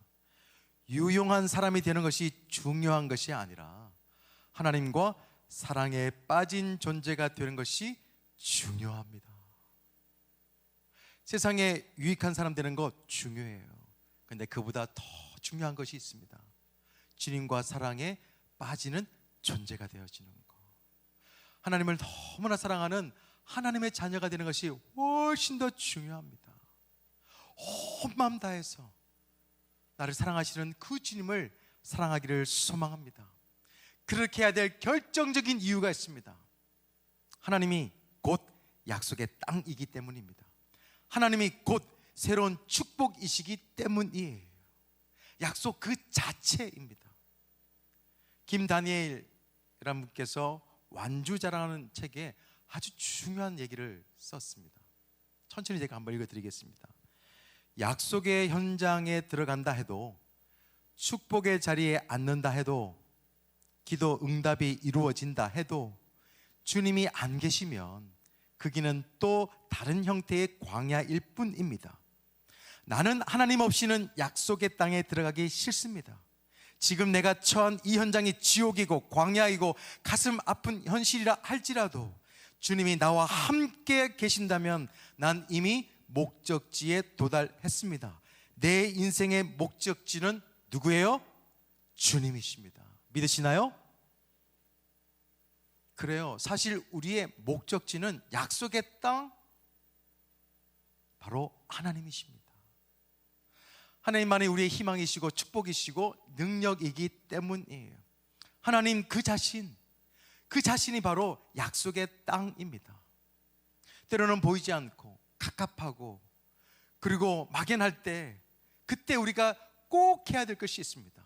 유용한 사람이 되는 것이 중요한 것이 아니라 하나님과 사랑에 빠진 존재가 되는 것이 중요합니다. 세상에 유익한 사람 되는 것 중요해요. 그런데 그보다 더 중요한 것이 있습니다. 주님과 사랑에 빠지는 존재가 되어지는 것. 하나님을 너무나 사랑하는 하나님의 자녀가 되는 것이 훨씬 더 중요합니다. 온 마음 다해서 나를 사랑하시는 그 주님을 사랑하기를 소망합니다. 그렇게 해야 될 결정적인 이유가 있습니다. 하나님이 곧 약속의 땅이기 때문입니다. 하나님이 곧 새로운 축복이시기 때문이에요. 약속 그 자체입니다. 김다니엘이라는 분께서 완주자라는 책에 아주 중요한 얘기를 썼습니다. 천천히 제가 한번 읽어드리겠습니다. 약속의 현장에 들어간다 해도, 축복의 자리에 앉는다 해도, 기도 응답이 이루어진다 해도 주님이 안 계시면 그 길은 또 다른 형태의 광야일 뿐입니다. 나는 하나님 없이는 약속의 땅에 들어가기 싫습니다. 지금 내가 처한 이 현장이 지옥이고 광야이고 가슴 아픈 현실이라 할지라도 주님이 나와 함께 계신다면 난 이미 목적지에 도달했습니다. 내 인생의 목적지는 누구예요? 주님이십니다. 믿으시나요? 그래요. 사실 우리의 목적지는 약속의 땅, 바로 하나님이십니다. 하나님만이 우리의 희망이시고 축복이시고 능력이기 때문이에요. 하나님 그 자신이 바로 약속의 땅입니다. 때로는 보이지 않고 갑갑하고 그리고 막연할 때, 그때 우리가 꼭 해야 될 것이 있습니다.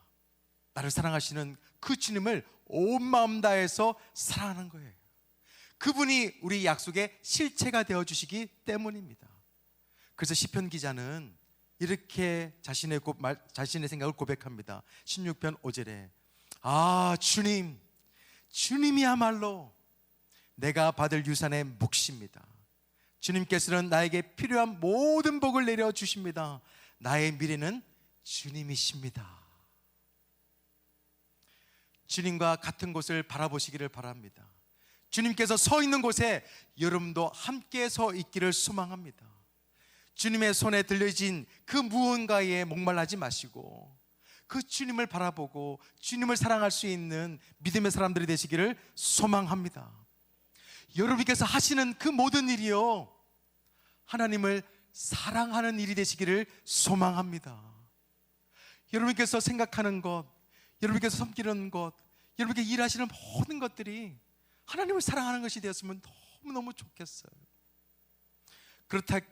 나를 사랑하시는 그 주님을 온 마음 다해서 사랑하는 거예요. 그분이 우리 약속의 실체가 되어주시기 때문입니다. 그래서 시편 기자는 이렇게 자신의 생각을 고백합니다. 16편 5절에 아 주님이야말로 내가 받을 유산의 몫입니다. 주님께서는 나에게 필요한 모든 복을 내려주십니다. 나의 미래는 주님이십니다. 주님과 같은 곳을 바라보시기를 바랍니다. 주님께서 서 있는 곳에 여러분도 함께 서 있기를 소망합니다. 주님의 손에 들려진 그 무언가에 목말라지 마시고 그 주님을 바라보고 주님을 사랑할 수 있는 믿음의 사람들이 되시기를 소망합니다. 여러분께서 하시는 그 모든 일이요, 하나님을 사랑하는 일이 되시기를 소망합니다. 여러분께서 생각하는 것, 여러분께서 섬기는 것, 여러분께서 일하시는 모든 것들이 하나님을 사랑하는 것이 되었으면 너무너무 좋겠어요.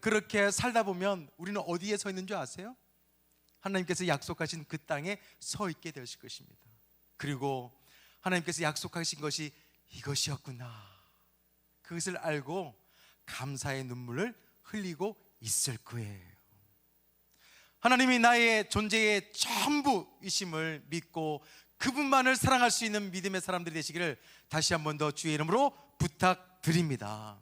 그렇게 살다 보면 우리는 어디에 서 있는 줄 아세요? 하나님께서 약속하신 그 땅에 서 있게 되실 것입니다. 그리고 하나님께서 약속하신 것이 이것이었구나, 그것을 알고 감사의 눈물을 흘리고 있을 거예요. 하나님이 나의 존재의 전부이심을 믿고 그분만을 사랑할 수 있는 믿음의 사람들이 되시기를 다시 한 번 더 주의 이름으로 부탁드립니다.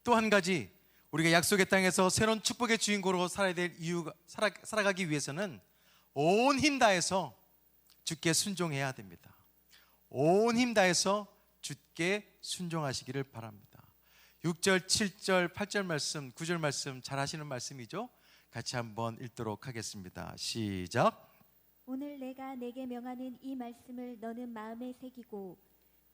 또 한 가지, 우리가 약속의 땅에서 새로운 축복의 주인공으로 살아가기 위해서는 온 힘 다해서 주께 순종해야 됩니다. 온 힘 다해서 주께 순종하시기를 바랍니다. 6절, 7절, 8절 말씀, 9절 말씀 잘 하시는 말씀이죠. 같이 한번 읽도록 하겠습니다. 시작. 오늘 내가 내게 명하는 이 말씀을 너는 마음에 새기고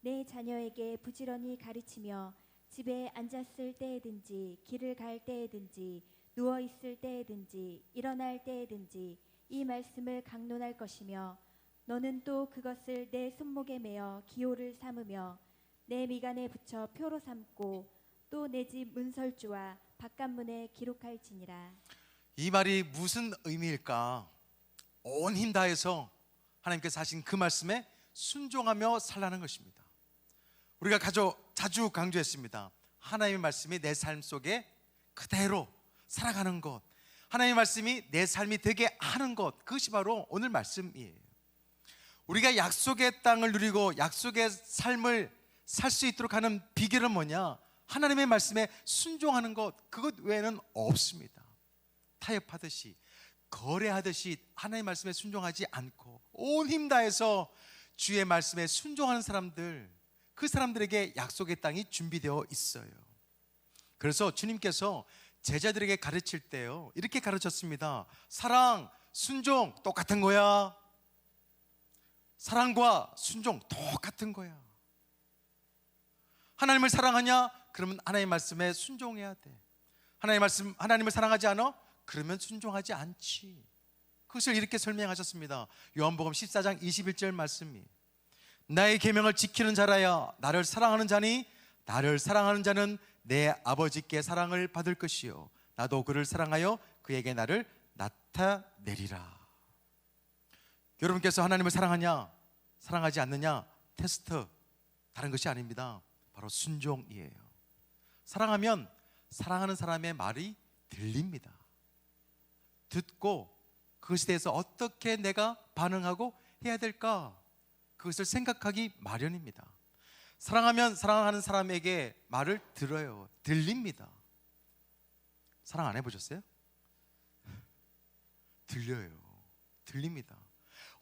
내 자녀에게 부지런히 가르치며 집에 앉았을 때에든지 길을 갈 때에든지 누워 있을 때에든지 일어날 때에든지 이 말씀을 강론할 것이며 너는 또 그것을 내 손목에 매어 기호를 삼으며 내 미간에 붙여 표로 삼고 또 내 집 문설주와 바깥문에 기록할지니라. 이 말이 무슨 의미일까? 온 힘 다해서 하나님께서 하신 그 말씀에 순종하며 살라는 것입니다. 우리가 자주 강조했습니다. 하나님의 말씀이 내 삶 속에 그대로 살아가는 것, 하나님의 말씀이 내 삶이 되게 하는 것, 그것이 바로 오늘 말씀이에요. 우리가 약속의 땅을 누리고 약속의 삶을 살 수 있도록 하는 비결은 뭐냐? 하나님의 말씀에 순종하는 것, 그것 외에는 없습니다. 타협하듯이, 거래하듯이 하나님의 말씀에 순종하지 않고 온 힘 다해서 주의 말씀에 순종하는 사람들, 그 사람들에게 약속의 땅이 준비되어 있어요. 그래서 주님께서 제자들에게 가르칠 때요, 이렇게 가르쳤습니다. 사랑, 순종 똑같은 거야. 사랑과 순종 똑같은 거야. 하나님을 사랑하냐? 그러면 하나님의 말씀에 순종해야 돼. 하나님을 사랑하지 않아? 그러면 순종하지 않지. 그것을 이렇게 설명하셨습니다. 요한복음 14장 21절 말씀이 나의 계명을 지키는 자라야 나를 사랑하는 자니 나를 사랑하는 자는 내 아버지께 사랑을 받을 것이요 나도 그를 사랑하여 그에게 나를 나타내리라. 여러분께서 하나님을 사랑하냐 사랑하지 않느냐 테스트, 다른 것이 아닙니다. 바로 순종이에요. 사랑하면 사랑하는 사람의 말이 들립니다. 듣고 그것에 대해서 어떻게 내가 반응하고 해야 될까, 그것을 생각하기 마련입니다. 사랑하면 사랑하는 사람에게 말을 들어요. 들립니다. 사랑 안 해보셨어요? 들려요. 들립니다.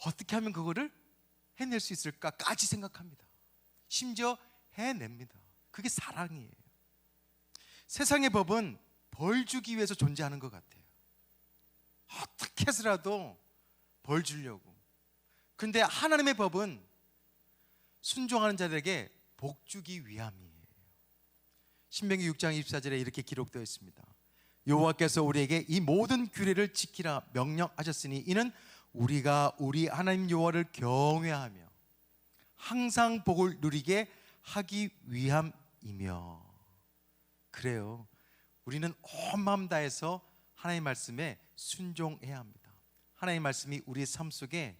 어떻게 하면 그거를 해낼 수 있을까까지 생각합니다. 심지어 해냅니다. 그게 사랑이에요. 세상의 법은 벌 주기 위해서 존재하는 것 같아요. 어떻게 해서라도 벌 주려고. 근데 하나님의 법은 순종하는 자들에게 복 주기 위함이에요. 신명기 6장 24절에 이렇게 기록되어 있습니다. 여호와께서 우리에게 이 모든 규례를 지키라 명령하셨으니 이는 우리가 우리 하나님 여호와를 경외하며 항상 복을 누리게 하기 위함이며. 그래요. 우리는 온 마음 다해서 하나님의 말씀에 순종해야 합니다. 하나님의 말씀이 우리의 삶 속에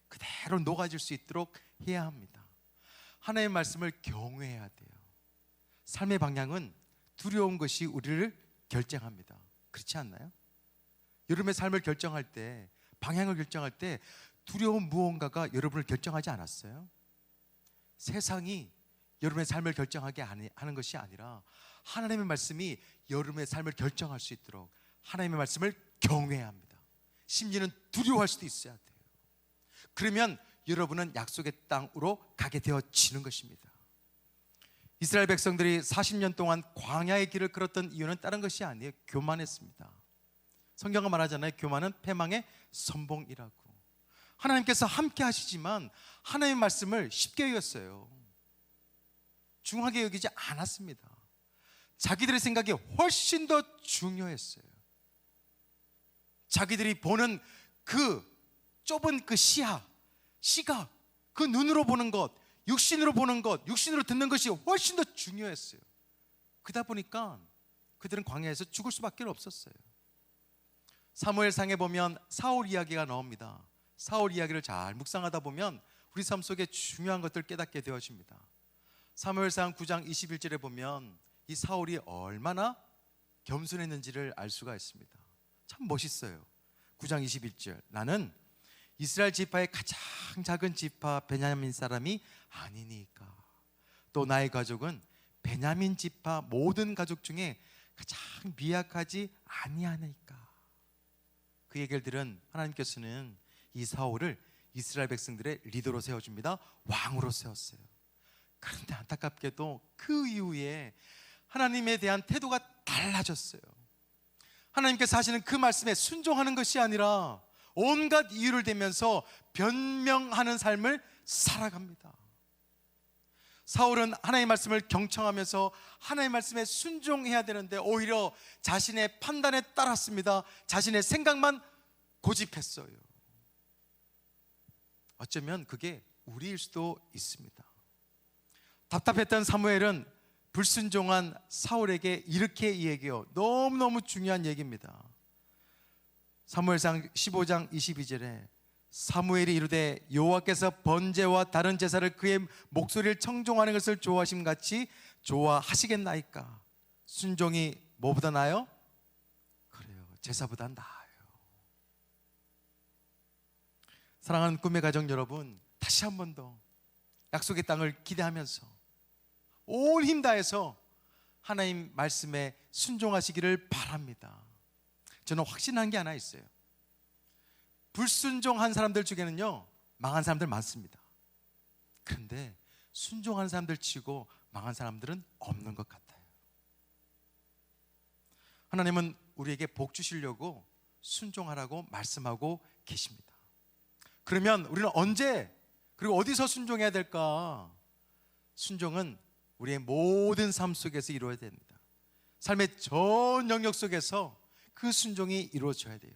그대로 녹아질 수 있도록 해야 합니다. 하나님의 말씀을 경외해야 돼요. 삶의 방향은 두려운 것이 우리를 결정합니다. 그렇지 않나요? 여러분의 삶을 결정할 때, 방향을 결정할 때 두려운 무언가가 여러분을 결정하지 않았어요? 세상이 여러분의 삶을 결정하게 하는 것이 아니라 하나님의 말씀이 여러분의 삶을 결정할 수 있도록 하나님의 말씀을 경외해야 합니다. 심지어는 두려워할 수도 있어야 돼요. 그러면 여러분은 약속의 땅으로 가게 되어지는 것입니다. 이스라엘 백성들이 40년 동안 광야의 길을 걸었던 이유는 다른 것이 아니에요. 교만했습니다. 성경은 말하잖아요. 교만은 패망의 선봉이라고. 하나님께서 함께 하시지만 하나님의 말씀을 쉽게 여겼어요. 중하게 여기지 않았습니다. 자기들의 생각이 훨씬 더 중요했어요. 자기들이 보는 그 좁은 그 시각, 그 눈으로 보는 것, 육신으로 보는 것, 육신으로 듣는 것이 훨씬 더 중요했어요. 그러다 보니까 그들은 광야에서 죽을 수밖에 없었어요. 사무엘상에 보면 사울 이야기가 나옵니다. 사울 이야기를 잘 묵상하다 보면 우리 삶 속에 중요한 것들을 깨닫게 되어집니다. 사무엘상 9장 21절에 보면 이 사울이 얼마나 겸손했는지를 알 수가 있습니다. 참 멋있어요. 9장 21절, 나는 이스라엘 지파의 가장 작은 지파 베냐민 사람이 아니니까, 또 나의 가족은 베냐민 지파 모든 가족 중에 가장 미약하지 아니하니까. 그 얘기를 들은 하나님께서는 이 사울을 이스라엘 백성들의 리더로 세워줍니다. 왕으로 세웠어요. 그런데 안타깝게도 그 이후에 하나님에 대한 태도가 달라졌어요. 하나님께서 하시는 그 말씀에 순종하는 것이 아니라 온갖 이유를 대면서 변명하는 삶을 살아갑니다. 사울은 하나님의 말씀을 경청하면서 하나님의 말씀에 순종해야 되는데 오히려 자신의 판단에 따랐습니다. 자신의 생각만 고집했어요. 어쩌면 그게 우리일 수도 있습니다. 답답했던 사무엘은 불순종한 사울에게 이렇게 얘기해요. 너무너무 중요한 얘기입니다. 사무엘상 15장 22절에 사무엘이 이르되 여호와께서 번제와 다른 제사를 그의 목소리를 청종하는 것을 좋아하심 같이 좋아하시겠나이까? 순종이 뭐보다 나아요? 그래요, 제사보다 나아요. 사랑하는 꿈의 가정 여러분, 다시 한 번 더 약속의 땅을 기대하면서 온 힘 다해서 하나님 말씀에 순종하시기를 바랍니다. 저는 확신한 게 하나 있어요. 불순종한 사람들 중에는요, 망한 사람들 많습니다. 그런데 순종한 사람들 치고 망한 사람들은 없는 것 같아요. 하나님은 우리에게 복 주시려고 순종하라고 말씀하고 계십니다. 그러면 우리는 언제 그리고 어디서 순종해야 될까? 순종은 우리의 모든 삶 속에서 이루어야 됩니다. 삶의 전 영역 속에서 그 순종이 이루어져야 돼요.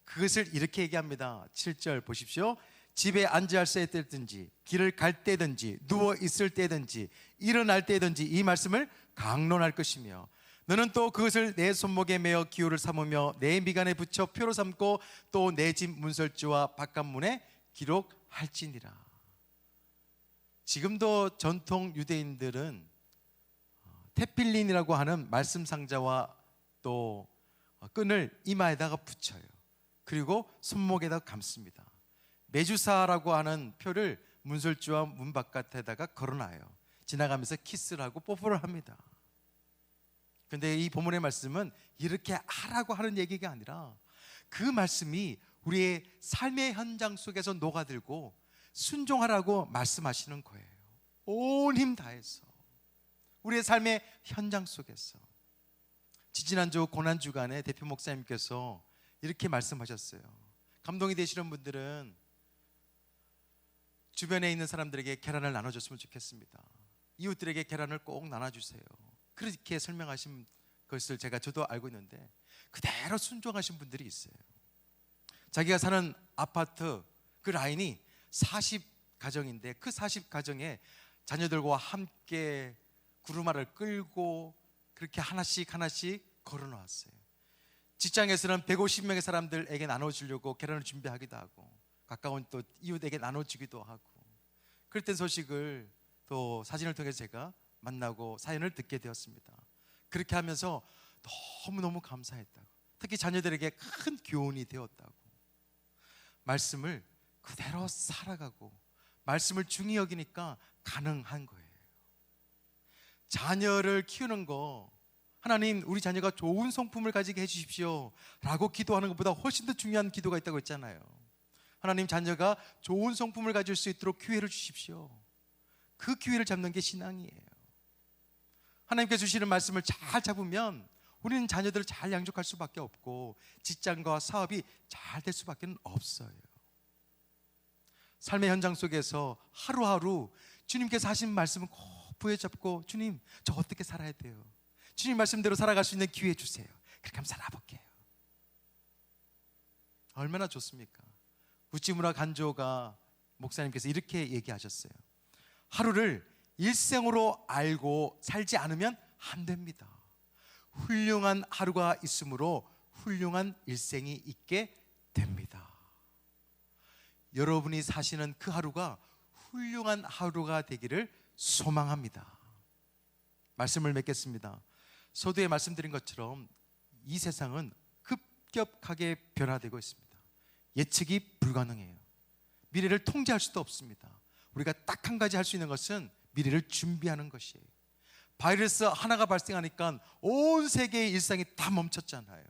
그것을 이렇게 얘기합니다. 7절 보십시오. 집에 앉아 있을 때든지 길을 갈 때든지 누워 있을 때든지 일어날 때든지 이 말씀을 강론할 것이며 너는 또 그것을 내 손목에 메어 기호를 삼으며 내 미간에 붙여 표로 삼고 또 내 집 문설주와 바깥문에 기록할지니라. 지금도 전통 유대인들은 테필린이라고 하는 말씀 상자와 또 끈을 이마에다가 붙여요. 그리고 손목에다 감습니다. 메주사라고 하는 표를 문설주와 문 바깥에다가 걸어놔요. 지나가면서 키스를 하고 뽀뽀를 합니다. 그런데 이 본문의 말씀은 이렇게 하라고 하는 얘기가 아니라 그 말씀이 우리의 삶의 현장 속에서 녹아들고 순종하라고 말씀하시는 거예요. 온 힘 다해서 우리의 삶의 현장 속에서. 지지난주 고난주간에 대표 목사님께서 이렇게 말씀하셨어요. 감동이 되시는 분들은 주변에 있는 사람들에게 계란을 나눠줬으면 좋겠습니다. 이웃들에게 계란을 꼭 나눠주세요. 그렇게 설명하신 것을 저도 알고 있는데 그대로 순종하신 분들이 있어요. 자기가 사는 아파트 그 라인이 40가정인데 그 40가정에 자녀들과 함께 구루마를 끌고 그렇게 하나씩 걸어놓았어요. 직장에서는 150명의 사람들에게 나눠주려고 계란을 준비하기도 하고 가까운 또 이웃에게 나눠주기도 하고 그랬던 소식을 또 사진을 통해서 제가 만나고 사연을 듣게 되었습니다. 그렇게 하면서 너무너무 감사했다고, 특히 자녀들에게 큰 교훈이 되었다고, 말씀을 그대로 살아가고 말씀을 중히 여기니까 가능한 거예요. 자녀를 키우는 거, 하나님 우리 자녀가 좋은 성품을 가지게 해주십시오 라고 기도하는 것보다 훨씬 더 중요한 기도가 있다고 했잖아요. 하나님 자녀가 좋은 성품을 가질 수 있도록 기회를 주십시오. 그 기회를 잡는 게 신앙이에요. 하나님께 주시는 말씀을 잘 잡으면 우리는 자녀들을 잘 양육할 수밖에 없고 직장과 사업이 잘 될 수밖에 없어요. 삶의 현장 속에서 하루하루 주님께서 하신 말씀을 꼭 부여잡고, 주님 저 어떻게 살아야 돼요? 주님 말씀대로 살아갈 수 있는 기회 주세요. 그렇게 한번 살아볼게요. 얼마나 좋습니까? 우찌무라 간조가 목사님께서 이렇게 얘기하셨어요. 하루를 일생으로 알고 살지 않으면 안 됩니다. 훌륭한 하루가 있으므로 훌륭한 일생이 있게 됩니다. 여러분이 사시는 그 하루가 훌륭한 하루가 되기를 소망합니다. 말씀을 맺겠습니다. 서두에 말씀드린 것처럼 이 세상은 급격하게 변화되고 있습니다. 예측이 불가능해요. 미래를 통제할 수도 없습니다. 우리가 딱 한 가지 할 수 있는 것은 미래를 준비하는 것이에요. 바이러스 하나가 발생하니까 온 세계의 일상이 다 멈췄잖아요.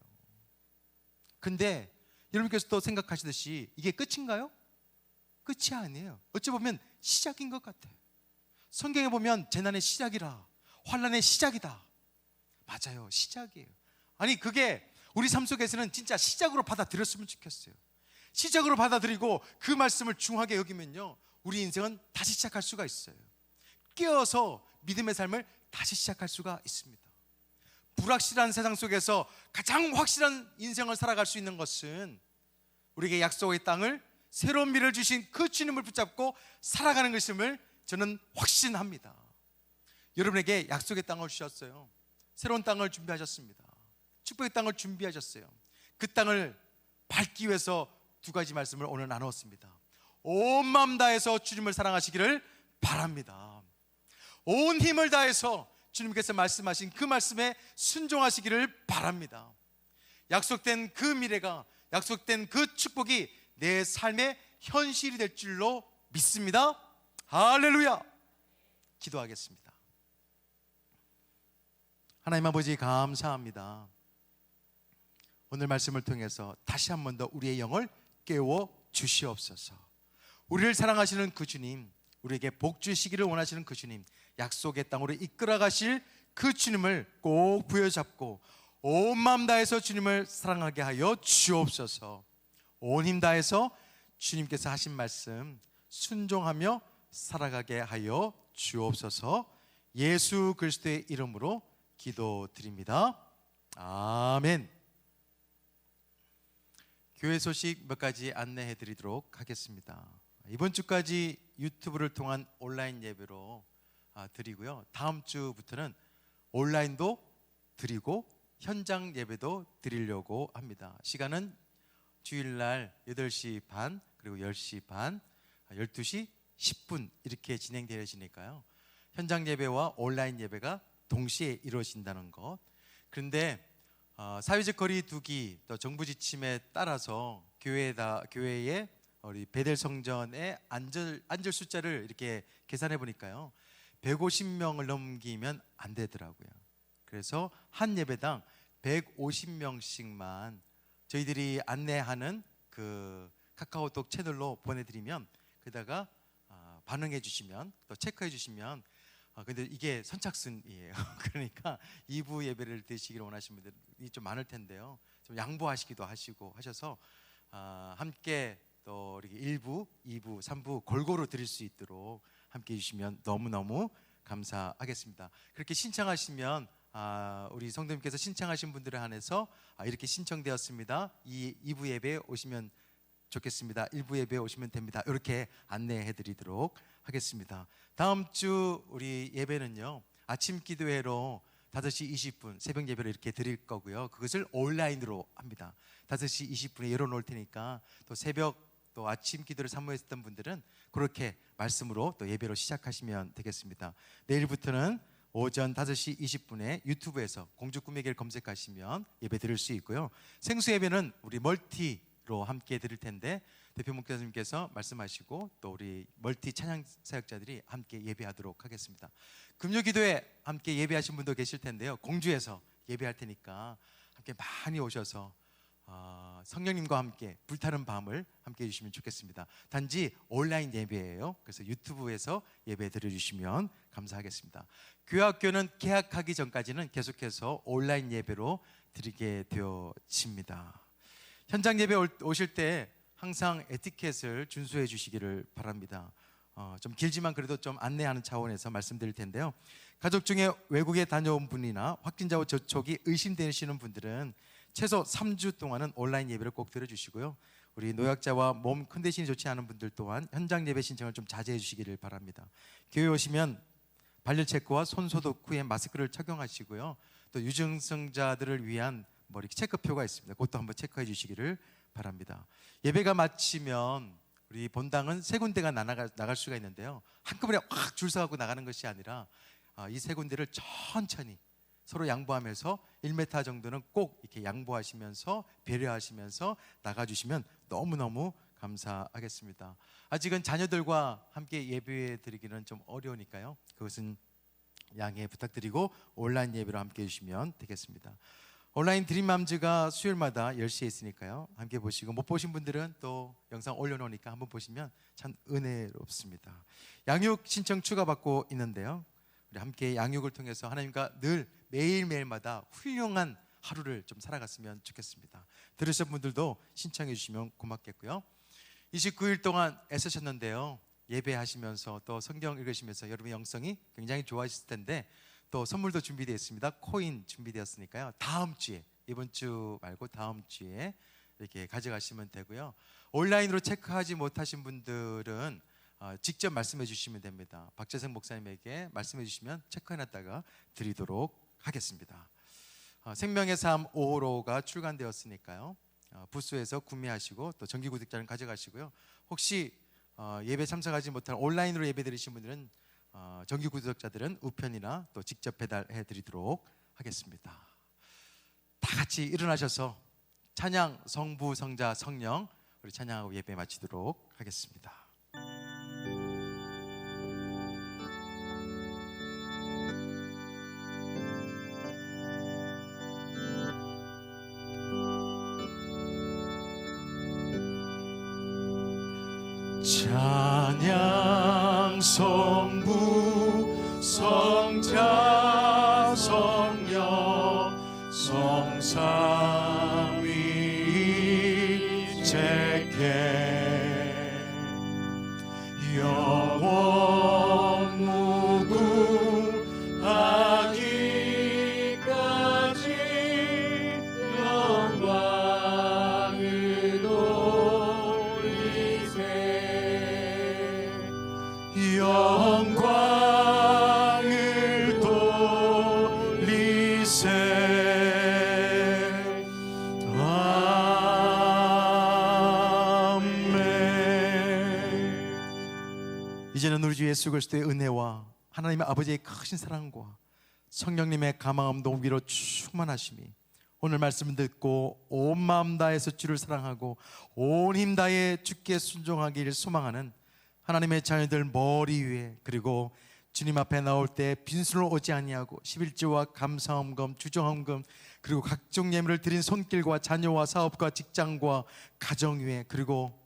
근데 여러분께서도 생각하시듯이 이게 끝인가요? 끝이 아니에요. 어찌 보면 시작인 것 같아요. 성경에 보면 재난의 시작이라, 환난의 시작이다. 맞아요, 시작이에요. 아니 그게 우리 삶 속에서는 진짜 시작으로 받아들였으면 좋겠어요. 시작으로 받아들이고 그 말씀을 중하게 여기면요, 우리 인생은 다시 시작할 수가 있어요. 깨어서 믿음의 삶을 다시 시작할 수가 있습니다. 불확실한 세상 속에서 가장 확실한 인생을 살아갈 수 있는 것은 우리에게 약속의 땅을, 새로운 미래를 주신 그 주님을 붙잡고 살아가는 것임을 저는 확신합니다. 여러분에게 약속의 땅을 주셨어요. 새로운 땅을 준비하셨습니다. 축복의 땅을 준비하셨어요. 그 땅을 밟기 위해서 두 가지 말씀을 오늘 나누었습니다. 온 마음 다해서 주님을 사랑하시기를 바랍니다. 온 힘을 다해서 주님께서 말씀하신 그 말씀에 순종하시기를 바랍니다. 약속된 그 미래가, 약속된 그 축복이 내 삶의 현실이 될 줄로 믿습니다. 할렐루야. 기도하겠습니다. 하나님 아버지 감사합니다. 오늘 말씀을 통해서 다시 한 번 더 우리의 영을 깨워 주시옵소서. 우리를 사랑하시는 그 주님, 우리에게 복 주시기를 원하시는 그 주님, 약속의 땅으로 이끌어 가실 그 주님을 꼭 부여잡고 온 마음 다해서 주님을 사랑하게 하여 주옵소서. 온 힘 다해서 주님께서 하신 말씀 순종하며 살아가게 하여 주옵소서. 예수 그리스도의 이름으로 기도드립니다. 아멘. 교회 소식 몇 가지 안내해 드리도록 하겠습니다. 이번 주까지 유튜브를 통한 온라인 예배로 드리고요. 다음 주부터는 온라인도 드리고 현장 예배도 드리려고 합니다. 시간은 주일날 8시 반 그리고 10시 반, 12시 10분 이렇게 진행되어지니까요. 현장 예배와 온라인 예배가 동시에 이루어진다는 것. 그런데 사회적 거리 두기 또 정부 지침에 따라서 교회에 우리 베델 성전의 앉을 숫자를 이렇게 계산해 보니까요, 150명을 넘기면 안 되더라고요. 그래서 한 예배당 150명씩만 저희들이 안내하는 그 카카오톡 채널로 보내드리면 거기다가 반응해 주시면 또 체크해 주시면, 근데 이게 선착순이에요. 그러니까 2부 예배를 드시기를 원하시는 분들이 좀 많을 텐데요, 좀 양보하시기도 하시고 하셔서 함께 또 이렇게 1부, 2부, 3부 골고루 드릴 수 있도록 함께 해주시면 너무너무 감사하겠습니다. 그렇게 신청하시면 우리 성도님께서 신청하신 분들에 한해서 이렇게 신청되었습니다, 이 2부 예배에 오시면 좋겠습니다, 1부 예배에 오시면 됩니다, 이렇게 안내해 드리도록 하겠습니다. 다음 주 우리 예배는요, 아침 기도회로 5시 20분 새벽 예배를 이렇게 드릴 거고요. 그것을 온라인으로 합니다. 5시 20분에 열어놓을 테니까 또 새벽 또 아침 기도를 사모했던 분들은 그렇게 말씀으로 또 예배로 시작하시면 되겠습니다. 내일부터는 오전 5시 20분에 유튜브에서 공주 꿈의 길 검색하시면 예배 드릴 수 있고요. 생수 예배는 우리 멀티로 함께 드릴 텐데 대표 목사님께서 말씀하시고 또 우리 멀티 찬양 사역자들이 함께 예배하도록 하겠습니다. 금요 기도에 함께 예배하신 분도 계실 텐데요, 공주에서 예배할 테니까 함께 많이 오셔서 성령님과 함께 불타는 밤을 함께 해주시면 좋겠습니다. 단지 온라인 예배예요. 그래서 유튜브에서 예배 드려주시면 감사하겠습니다. 교회학교는 개학하기 전까지는 계속해서 온라인 예배로 드리게 되어집니다. 현장 예배 오실 때 항상 에티켓을 준수해 주시기를 바랍니다. 좀 길지만 그래도 좀 안내하는 차원에서 말씀드릴 텐데요. 가족 중에 외국에 다녀온 분이나 확진자와 접촉이 의심되시는 분들은 최소 3주 동안은 온라인 예배를 꼭 드려주시고요. 우리 노약자와 몸 컨디션이 좋지 않은 분들 또한 현장 예배 신청을 좀 자제해 주시기를 바랍니다. 교회 오시면 발열 체크와 손 소독 후에 마스크를 착용하시고요. 또 유증성자들을 위한 이렇게 체크표가 있습니다. 그것도 한번 체크해 주시기를 바랍니다. 예배가 마치면 우리 본당은 세 군데가 나갈 수가 있는데요. 한꺼번에 확 줄 서갖고 나가는 것이 아니라 이 세 군데를 천천히 서로 양보하면서 1m 정도는 꼭 이렇게 양보하시면서 배려하시면서 나가주시면 너무너무 감사하겠습니다. 아직은 자녀들과 함께 예배 드리기는 좀 어려우니까요. 그것은 양해 부탁드리고 온라인 예배로 함께 해주시면 되겠습니다. 온라인 드림맘즈가 수요일마다 10시에 있으니까요. 함께 보시고 못 보신 분들은 또 영상 올려놓으니까 한번 보시면 참 은혜롭습니다. 양육 신청 추가받고 있는데요. 우리 함께 양육을 통해서 하나님과 늘 매일매일마다 훌륭한 하루를 좀 살아갔으면 좋겠습니다. 들으신 분들도 신청해 주시면 고맙겠고요. 29일 동안 애쓰셨는데요. 예배하시면서 또 성경 읽으시면서 여러분의 영성이 굉장히 좋아하실 텐데 또 선물도 준비되어 있습니다. 코인 준비되었으니까요. 다음 주에, 이번 주 말고 다음 주에 이렇게 가져가시면 되고요. 온라인으로 체크하지 못하신 분들은 직접 말씀해 주시면 됩니다. 박재생 목사님에게 말씀해 주시면 체크해놨다가 드리도록 하겠습니다. 생명의 삶 5호로가 출간되었으니까요. 부스에서 구매하시고 또 정기구독자는 가져가시고요. 혹시 예배 참석하지 못한 온라인으로 예배 드리신 분들은 정기구독자들은 우편이나 또 직접 배달해 드리도록 하겠습니다. 다 같이 일어나셔서 찬양 성부 성자 성령 우리 찬양하고 예배 마치도록 하겠습니다. 찬양 성부 성자 성령 성삼위이체께 영원 무궁하기까지 영광을 돌리세 영광을 돌리세 아멘. 이제는 우리 주 예수 그리스도의 은혜와 하나님의 아버지의 크신 사랑과 성령님의 감화함도 위로 충만하심이 오늘 말씀을 듣고 온 마음 다해서 주를 사랑하고 온 힘 다해 주께 순종하기를 소망하는 하나님의 자녀들 머리 위에 그리고 주님 앞에 나올 때 빈손으로 오지 아니하고 11조와 감사헌금, 주정헌금 그리고 각종 예물을 드린 손길과 자녀와 사업과 직장과 가정 위에 그리고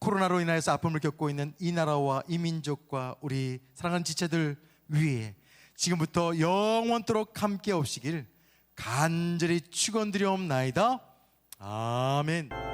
코로나로 인하여서 아픔을 겪고 있는 이 나라와 이 민족과 우리 사랑하는 지체들 위에 지금부터 영원토록 함께 오시길 간절히 축원드리옵나이다. 아멘.